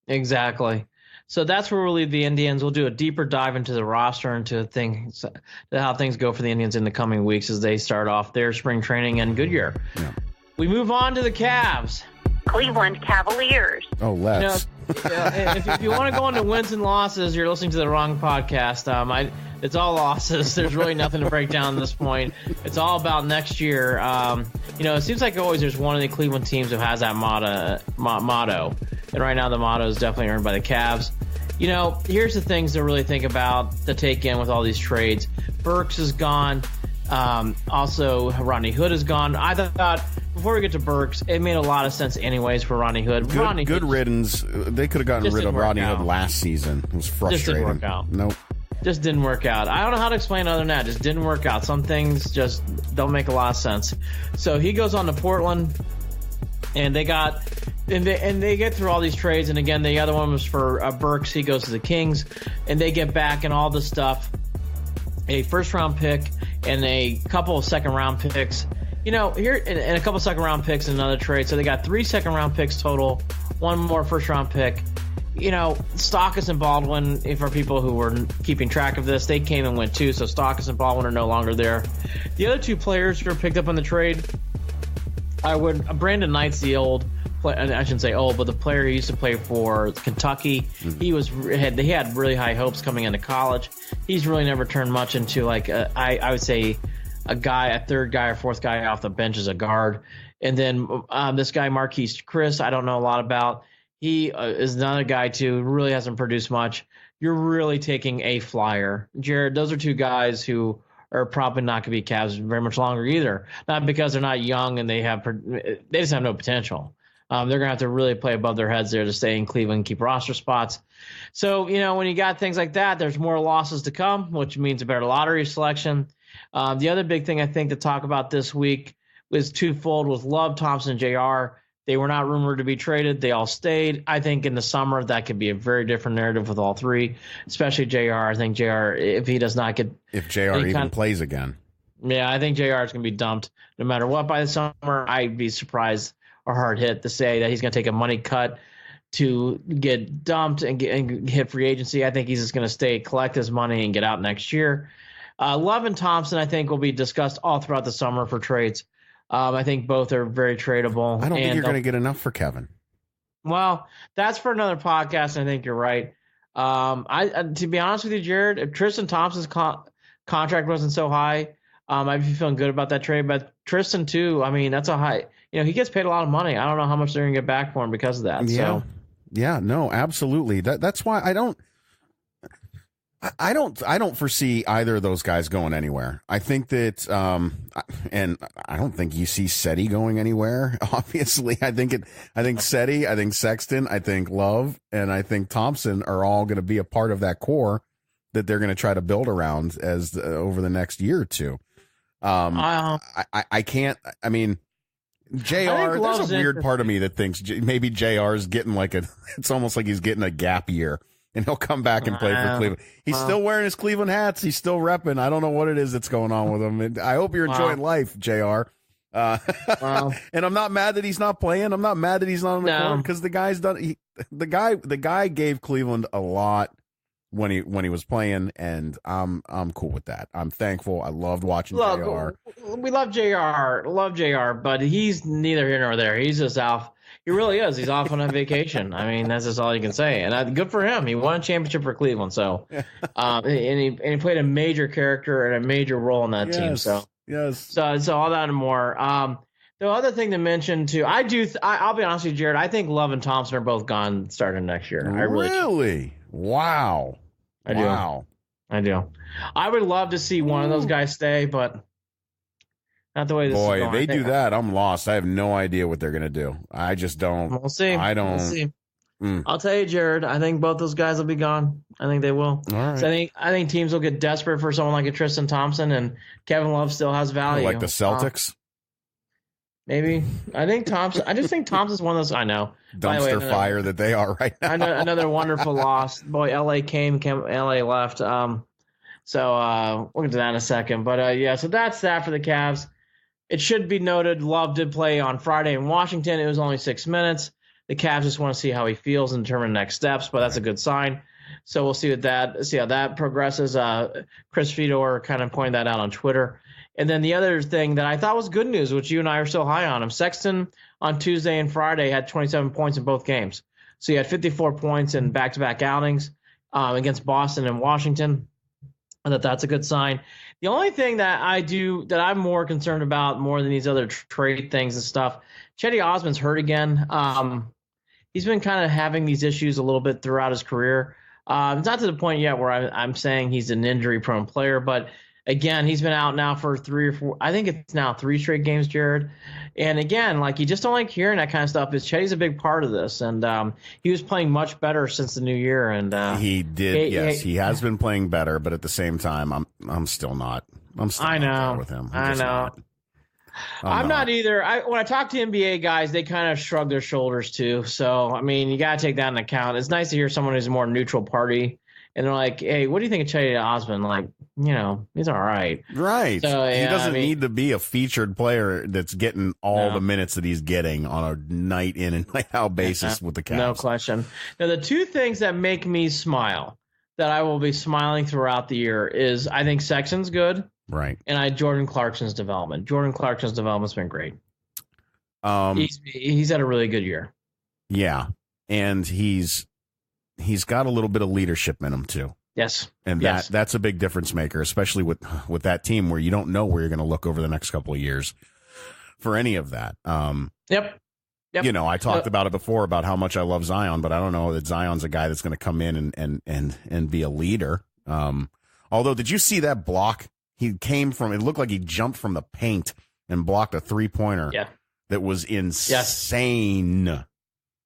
Exactly. So that's where we'll leave the Indians. We'll do a deeper dive into the roster and to how things go for the Indians in the coming weeks as they start off their spring training in Goodyear. Yeah. We move on to the Cavs. Cleveland Cavaliers. Oh, let's. If you want to go into wins and losses, you're listening to the wrong podcast. It's all losses. There's really nothing to break down at this point. It's all about next year. It seems like always there's one of the Cleveland teams who has that motto. And right now the motto is definitely earned by the Cavs. Here's the things to really think about to take in with all these trades. Burks is gone. Also, Rodney Hood is gone. I thought, before we get to Burks, it made a lot of sense anyways for Rodney Hood. Good riddance. They could have gotten rid of Rodney Hood last season. It was frustrating. Just didn't work out. Nope. Just didn't work out. I don't know how to explain it other than that. Just didn't work out. Some things just don't make a lot of sense. So he goes on to Portland, and they get through all these trades. And again, the other one was for Burks. He goes to the Kings, and they get back and all this stuff. A first-round pick and a couple of second-round picks. And a couple of second-round picks in another trade. So they got 3 second-round picks total, 1 more first-round pick. Stockus and Baldwin, for people who were keeping track of this, they came and went too. So Stockus and Baldwin are no longer there. The other 2 players who were picked up on the trade, Brandon Knight's the old I shouldn't say old, but the player who used to play for Kentucky, he had really high hopes coming into college. He's really never turned much into I would say a third guy or fourth guy off the bench as a guard. And then this guy Marquise Chris, I don't know a lot about. He is another guy too, really hasn't produced much. You're really taking a flyer, Jared. Those are 2 guys who are probably not going to be Cavs very much longer either. Not because they're not young and they just have no potential. They're going to have to really play above their heads there to stay in Cleveland and keep roster spots. So, when you got things like that, there's more losses to come, which means a better lottery selection. The other big thing I think to talk about this week was twofold with Love, Thompson, and JR. They were not rumored to be traded. They all stayed. I think in the summer that could be a very different narrative with all 3, especially JR. I think JR, if he does not get... If JR even plays again. Yeah, I think JR is going to be dumped no matter what by the summer. I'd be surprised or hard hit to say that he's going to take a money cut to get dumped and hit free agency. I think he's just going to stay, collect his money, and get out next year. Love and Thompson, I think, will be discussed all throughout the summer for trades. I think both are very tradable. I don't think you're going to get enough for Kevin. Well, that's for another podcast. I think you're right. To be honest with you, Jared, if Tristan Thompson's contract wasn't so high, I'd be feeling good about that trade. But Tristan, too, I mean, that's a high. He gets paid a lot of money. I don't know how much they're going to get back for him because of that. Yeah. So. Yeah, no, absolutely. That's why I don't foresee either of those guys going anywhere. I think that, and I don't think you see Seti going anywhere. Obviously, I think Seti, I think Sexton, I think Love, and I think Thompson are all going to be a part of that core that they're going to try to build around over the next year or two. I can't. I mean, JR, there's a weird part of me that thinks maybe JR is getting it's almost like he's getting a gap year and he'll come back and play for Cleveland. He's still wearing his Cleveland hats. He's still repping. I don't know what it is that's going on with him. And I hope you're enjoying life, JR. And I'm not mad that he's not playing. I'm not mad that he's not on the court because the guy's done. The guy gave Cleveland a lot when he was playing, and I'm cool with that. I'm thankful. I loved watching JR. We love JR, but he's neither here nor there. He's just off. He really is. He's off on a vacation. I mean, that's just all you can say. And good for him. He won a championship for Cleveland. So, and he played a major character and a major role in that team. So yes. So all that and more. The other thing to mention too, I'll be honest with you, Jared. I think Love and Thompson are both gone starting next year. Really? Wow. I do. I would love to see one of those guys stay, but not the way this is going. They do that, I'm lost. I have no idea what they're going to do. I just don't. We'll see. I don't. We'll see. I'll tell you, Jared, I think both those guys will be gone. I think they will. All right. So I think teams will get desperate for someone like a Tristan Thompson, and Kevin Love still has value. Like the Celtics? Maybe. I just think Thompson's one of those. I know. Dumpster fire that they are right now. Another wonderful loss. Boy, LA came, LA left. So we'll get to that in a second. But yeah, so that's that for the Cavs. It should be noted, Love did play on Friday in Washington. It was only 6 minutes. The Cavs just want to see how he feels and determine next steps, but that's a good sign. So we'll see how that progresses. Chris Fedor kind of pointed that out on Twitter. And then the other thing that I thought was good news, which you and I are so high on him, Sexton on Tuesday and Friday had 27 points in both games. So he had 54 points in back-to-back outings against Boston and Washington. And that's a good sign. The only thing that I'm more concerned about more than these other trade things and stuff, Chetty Osman's hurt again. He's been kind of having these issues a little bit throughout his career. It's not to the point yet where I'm saying he's an injury-prone player, but again, he's been out now for 3 or 4. I think it's now 3 straight games, Jared. And again, like you just don't like hearing that kind of stuff. Chetty's a big part of this, and he was playing much better since the new year. And he did, yes, he has been playing better, but at the same time, I'm still not. I know. Not there with him. I know. I'm not either. When I talk to NBA guys, they kind of shrug their shoulders too. So, I mean, you got to take that into account. It's nice to hear someone who's a more neutral party. And they're like, hey, what do you think of Chetty Osman? Like, he's all right. Right. So, he doesn't need to be a featured player that's getting all the minutes that he's getting on a night in and night out basis with the Cavs. No question. Now, the two things that make me smile, that I will be smiling throughout the year, is I think Sexton's good. Right. And Jordan Clarkson's development. Jordan Clarkson's development's been great. He's had a really good year. Yeah. And he's got a little bit of leadership in him too. Yes. And that's a big difference maker, especially with that team where you don't know where you're going to look over the next couple of years for any of that. Yep. I talked about it before about how much I love Zion, but I don't know that Zion's a guy that's going to come in and be a leader. Although, did you see that block? He came from, it looked like he jumped from the paint and blocked a 3-pointer that was insane. Yes.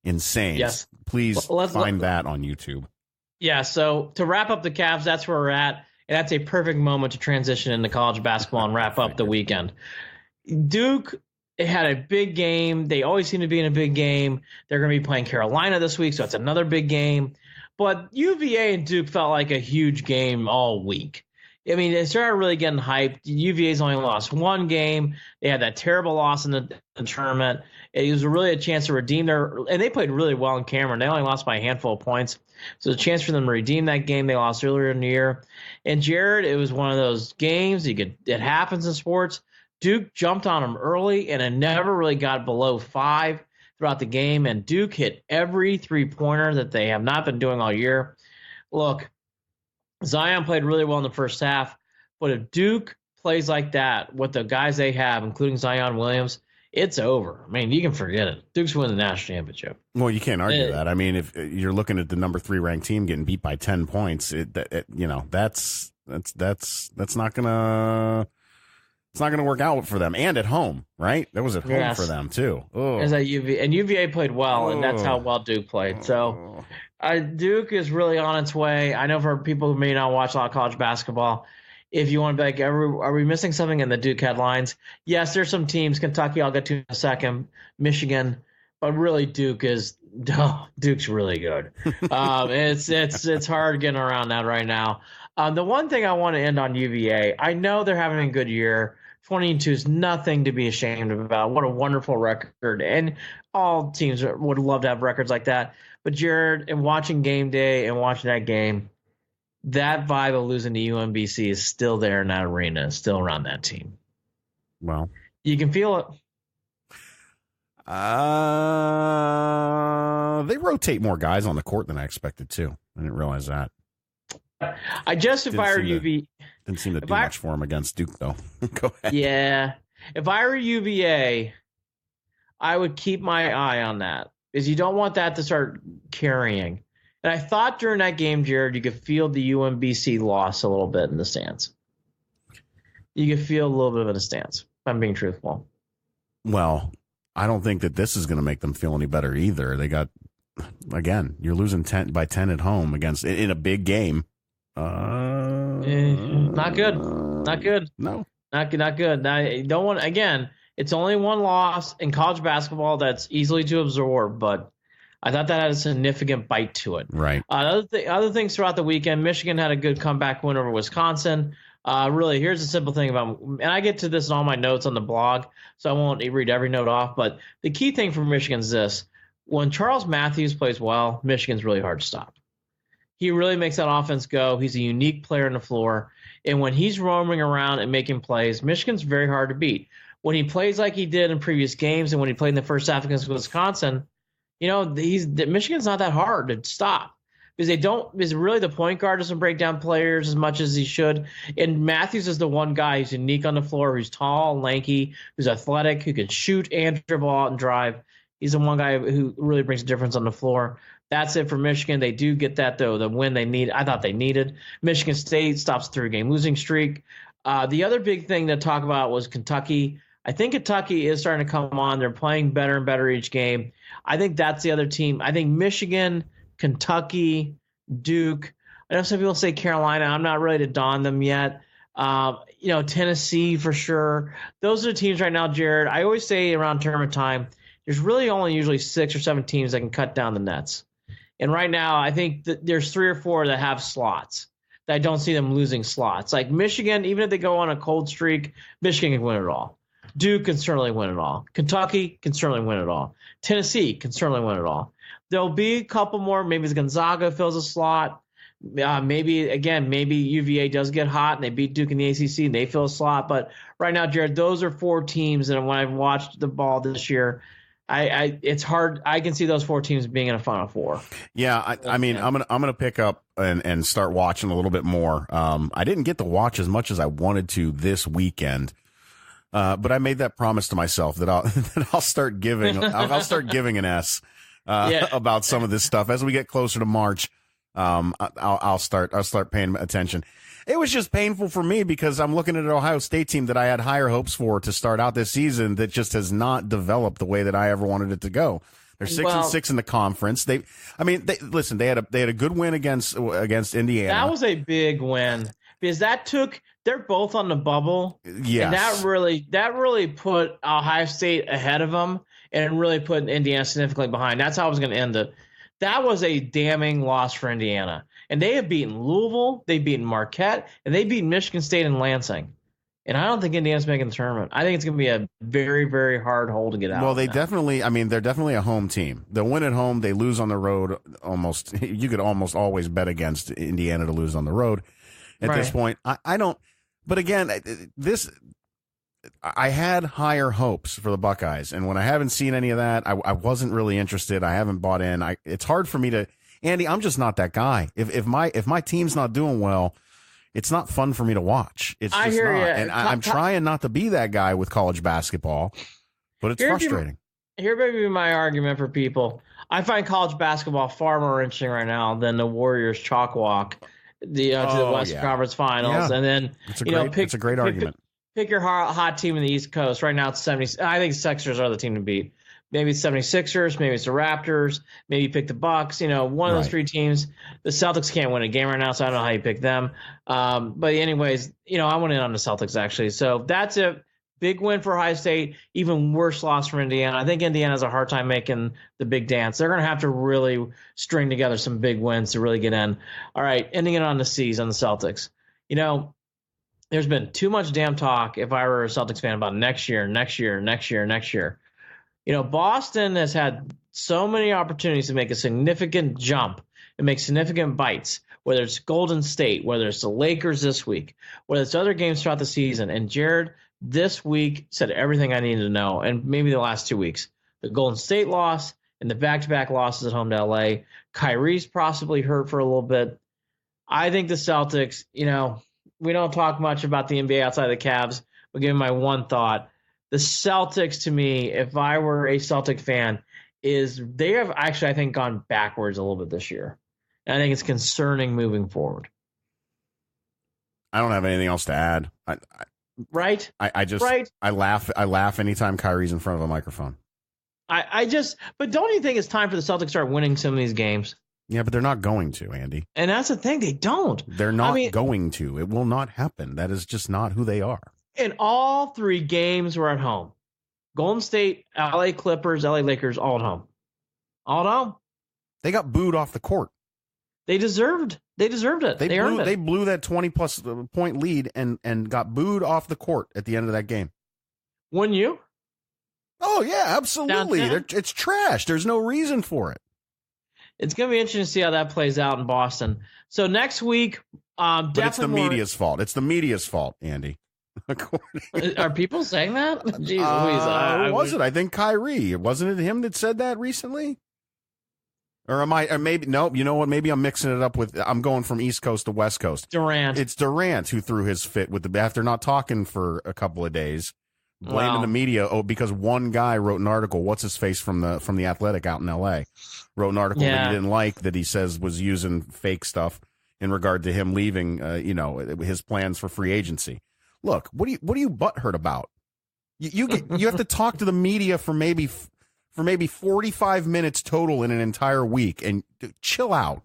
Insane. Yes. Please find that on YouTube. Yeah, so to wrap up the Cavs, that's where we're at. And that's a perfect moment to transition into college basketball and wrap up the weekend. Duke had a big game. They always seem to be in a big game. They're going to be playing Carolina this week, so it's another big game. But UVA and Duke felt like a huge game all week. I mean, it started really getting hyped. UVA's only lost one game. They had that terrible loss in the tournament. It was really a chance to redeem and they played really well in Cameron. They only lost by a handful of points. So it's a chance for them to redeem that game they lost earlier in the year. And Jared, it was one of those games it happens in sports. Duke jumped on them early, and it never really got below 5 throughout the game. And Duke hit every 3-pointer that they have not been doing all year. Look, Zion played really well in the first half, but if Duke plays like that with the guys they have, including Zion Williams, it's over. I mean, you can forget it. Duke's winning the national championship. Well, you can't argue that. I mean, if you're looking at the number 3 ranked team getting beat by 10 points, that's not gonna. It's not going to work out for them, and at home, right? That was at home for them too. Is that UVA played well, and that's how well Duke played. So Duke is really on its way. I know for people who may not watch a lot of college basketball, if you want to be like, are we missing something in the Duke headlines? Yes, there's some teams. Kentucky, I'll get to in a second. Michigan, but really Duke's really good. It's hard getting around that right now. The one thing I want to end on UVA, I know they're having a good year. 20-2 is nothing to be ashamed about. What a wonderful record. And all teams would love to have records like that. But Jared, and watching game day and watching that game, that vibe of losing to UMBC is still there in that arena, still around that team. Well, you can feel it. They rotate more guys on the court than I expected too. I didn't realize that. If I were UVA, didn't seem to do much for him against Duke, though. Go ahead. Yeah, if I were UVA, I would keep my eye on that, because you don't want that to start carrying. And I thought during that game, Jared, you could feel the UMBC loss a little bit in the stands. You could feel a little bit of it in the stands, if I'm being truthful. Well, I don't think that this is going to make them feel any better either. They got again, you're losing 10 by 10 at home in a big game. Not good. Not good. No. Not good. Now, don't want again. It's only one loss in college basketball that's easily to absorb, but I thought that had a significant bite to it. Right. Other things throughout the weekend, Michigan had a good comeback win over Wisconsin. Really, here's the simple thing about, and I get to this in all my notes on the blog, so I won't read every note off, but the key thing for Michigan is this. When Charles Matthews plays well, Michigan's really hard to stop. He really makes that offense go. He's a unique player on the floor. And when he's roaming around and making plays, Michigan's very hard to beat. When he plays like he did in previous games and when he played in the first half against Wisconsin, Michigan's not that hard to stop because really the point guard doesn't break down players as much as he should. And Matthews is the one guy who's unique on the floor, who's tall, lanky, who's athletic, who can shoot and dribble out and drive. He's the one guy who really brings a difference on the floor. That's it for Michigan. They do get that, though, the win I thought they needed. Michigan State stops a 3-game losing streak. The other big thing to talk about was Kentucky. I think Kentucky is starting to come on. They're playing better and better each game. I think that's the other team. I think Michigan, Kentucky, Duke. I know some people say Carolina. I'm not ready to don them yet. Tennessee for sure. Those are the teams right now, Jared. I always say around tournament time, there's really only usually 6 or 7 teams that can cut down the nets. And right now, I think that there's 3 or 4 that have slots. That I don't see them losing slots. Like Michigan, even if they go on a cold streak, Michigan can win it all. Duke can certainly win it all. Kentucky can certainly win it all. Tennessee can certainly win it all. There'll be a couple more. Maybe Gonzaga fills a slot. Maybe UVA does get hot and they beat Duke in the ACC and they fill a slot. But right now, Jared, those are 4 teams that when I've watched the ball this year, it's hard. I can see those 4 teams being in a Final Four. Yeah, I mean, I'm gonna pick up and start watching a little bit more. I didn't get to watch as much as I wanted to this weekend, but I made that promise to myself that I'll start giving an S about some of this stuff as we get closer to March. I'll start paying attention. It was just painful for me because I'm looking at an Ohio State team that I had higher hopes for to start out this season that just has not developed the way that I ever wanted it to go. They're 6-6 in the conference. They had a good win against Indiana. That was a big win because they're both on the bubble. Yes. And that really put Ohio State ahead of them and really put Indiana significantly behind. That's how I was going to end it. That was a damning loss for Indiana. And they have beaten Louisville, they've beaten Marquette, and they beat Michigan State and Lansing. And I don't think Indiana's making the tournament. I think it's going to be a very, very hard hole to get out. Well, they're definitely a home team. They'll win at home. They lose on the road almost. You could almost always bet against Indiana to lose on the road at this point. I don't. But again, I had higher hopes for the Buckeyes. And when I haven't seen any of that, I wasn't really interested. I haven't bought in. It's hard for me to. Andy, I'm just not that guy. If my team's not doing well, it's not fun for me to watch. It's just not. And I'm trying not to be that guy with college basketball, but it's frustrating. Here may be my argument for people. I find college basketball far more interesting right now than the Warriors chalk walk to the Western Conference Finals. Yeah. And then it's a great argument. Pick your hot team in the East Coast. Right now it's 70. I think Sixers are the team to beat. Maybe it's 76ers, maybe it's the Raptors, maybe you pick the Bucks, one of those 3 teams. The Celtics can't win a game right now, so I don't know how you pick them. But anyways, I went in on the Celtics actually. So that's a big win for Ohio State, even worse loss for Indiana. I think Indiana has a hard time making the big dance. They're going to have to really string together some big wins to really get in. All right, ending it on the C's on the Celtics. There's been too much damn talk if I were a Celtics fan about next year. Boston has had so many opportunities to make a significant jump and make significant bites, whether it's Golden State, whether it's the Lakers this week, whether it's other games throughout the season. And Jared, this week, said everything I needed to know, and maybe the last 2 weeks. The Golden State loss and the back-to-back losses at home to L.A. Kyrie's possibly hurt for a little bit. I think the Celtics, we don't talk much about the NBA outside of the Cavs, but give me my one thought. The Celtics, to me, if I were a Celtic fan, they have actually, I think, gone backwards a little bit this year. And I think it's concerning moving forward. I don't have anything else to add. Right? I laugh anytime Kyrie's in front of a microphone. But don't you think it's time for the Celtics to start winning some of these games? Yeah, but they're not going to, Andy. And that's the thing. They don't. They're not going to. It will not happen. That is just not who they are. And all 3 games were at home. Golden State, LA Clippers, LA Lakers, all at home. All at home. They got booed off the court. They deserved it. They earned it. They blew that 20-plus point lead and got booed off the court at the end of that game. Wouldn't you? Oh, yeah, absolutely. It's trash. There's no reason for it. It's going to be interesting to see how that plays out in Boston. So next week, but it's the media's fault. It's the media's fault, Andy. Are people saying that? Jeez Louise. Was it? I think Kyrie. Wasn't it him that said that recently? Or am I? Or maybe no. You know what? Maybe I'm mixing it up with. I'm going from East Coast to West Coast. Durant. It's Durant who threw his fit with the after not talking for a couple of days, blaming the media. Oh, because one guy wrote an article. What's his face from the Athletic out in L.A. wrote an article that he didn't like, that he says was using fake stuff in regard to him leaving. His plans for free agency. Look, what are you butthurt about? You have to talk to the media for maybe 45 minutes total in an entire week, and chill out.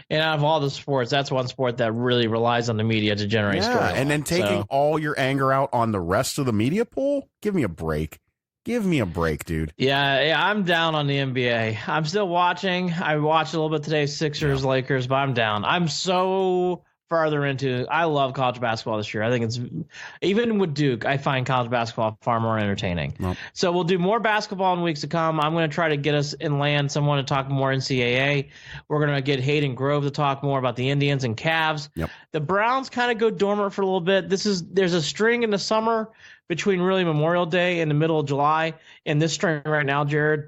And out of all the sports, that's one sport that really relies on the media to generate stories. And then taking all your anger out on the rest of the media pool? Give me a break. Give me a break, dude. Yeah, I'm down on the NBA. I'm still watching. I watched a little bit today, Sixers, Lakers, but I'm down. I'm so farther into. I love college basketball this year. I think it's, even with Duke, I find college basketball far more entertaining. Nope. So we'll do more basketball in weeks to come. I'm going to try to get us in land someone to talk more NCAA. We're going to get Hayden Grove to talk more about the Indians and Cavs. Yep. The Browns kind of go dormant for a little bit. There's a string in the summer between really Memorial Day and the middle of July, and this string right now, Jared,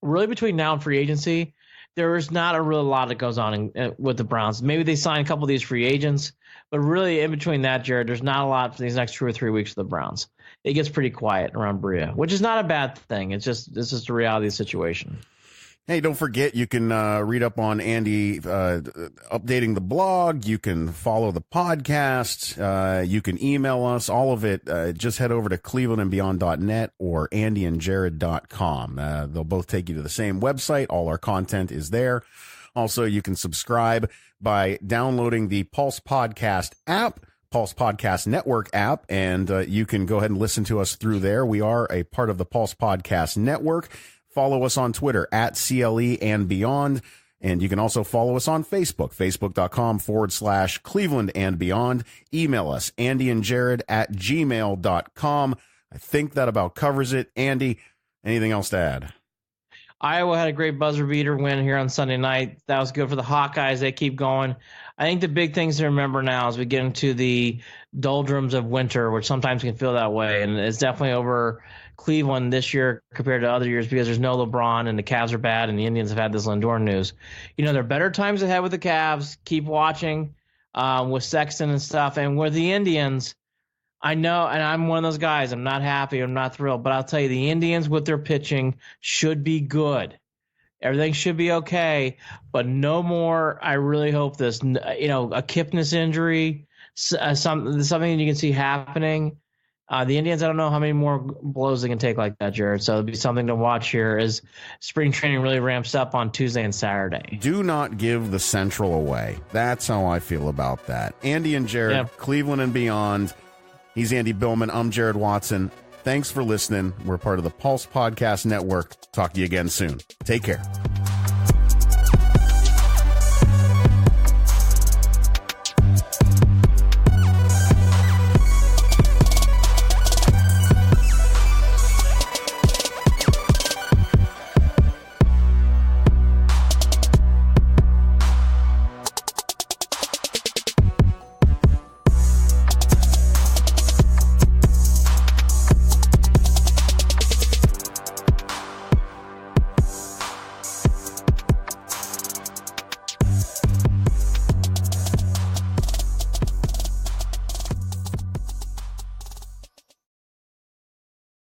really between now and free agency, there is not a real lot that goes on with the Browns. Maybe they sign a couple of these free agents, but really in between that, Jared, there's not a lot for these next 2 or 3 weeks for the Browns. It gets pretty quiet around Berea, which is not a bad thing. It's just the reality of the situation. Hey, don't forget, you can read up on Andy updating the blog. You can follow the podcast. You can email us. All of it, just head over to clevelandandbeyond.net or andyandjared.com. They'll both take you to the same website. All our content is there. Also, you can subscribe by downloading the Pulse Podcast app, Pulse Podcast Network app, and you can go ahead and listen to us through there. We are a part of the Pulse Podcast Network. Follow us on Twitter at CLE and Beyond. And you can also follow us on Facebook, facebook.com/Cleveland and Beyond. Email us, andyandjared@gmail.com. I think that about covers it. Andy, anything else to add? Iowa had a great buzzer beater win here on Sunday night. That was good for the Hawkeyes. They keep going. I think the big things to remember now as we get into the doldrums of winter, which sometimes can feel that way, and it's definitely over Cleveland this year compared to other years because there's no LeBron and the Cavs are bad and the Indians have had this Lindor news. You know, there are better times ahead with the Cavs. Keep watching with Sexton and stuff. And with the Indians, I know, and I'm one of those guys, I'm not happy, I'm not thrilled, but I'll tell you, the Indians with their pitching should be good. Everything should be okay, but no more. I really hope this, a Kipnis injury, something you can see happening. The Indians, I don't know how many more blows they can take like that, Jared. So it'll be something to watch here as spring training really ramps up on Tuesday and Saturday. Do not give the Central away. That's how I feel about that. Andy and Jared, Cleveland and Beyond. He's Andy Billman. I'm Jared Watson. Thanks for listening. We're part of the Pulse Podcast Network. Talk to you again soon. Take care.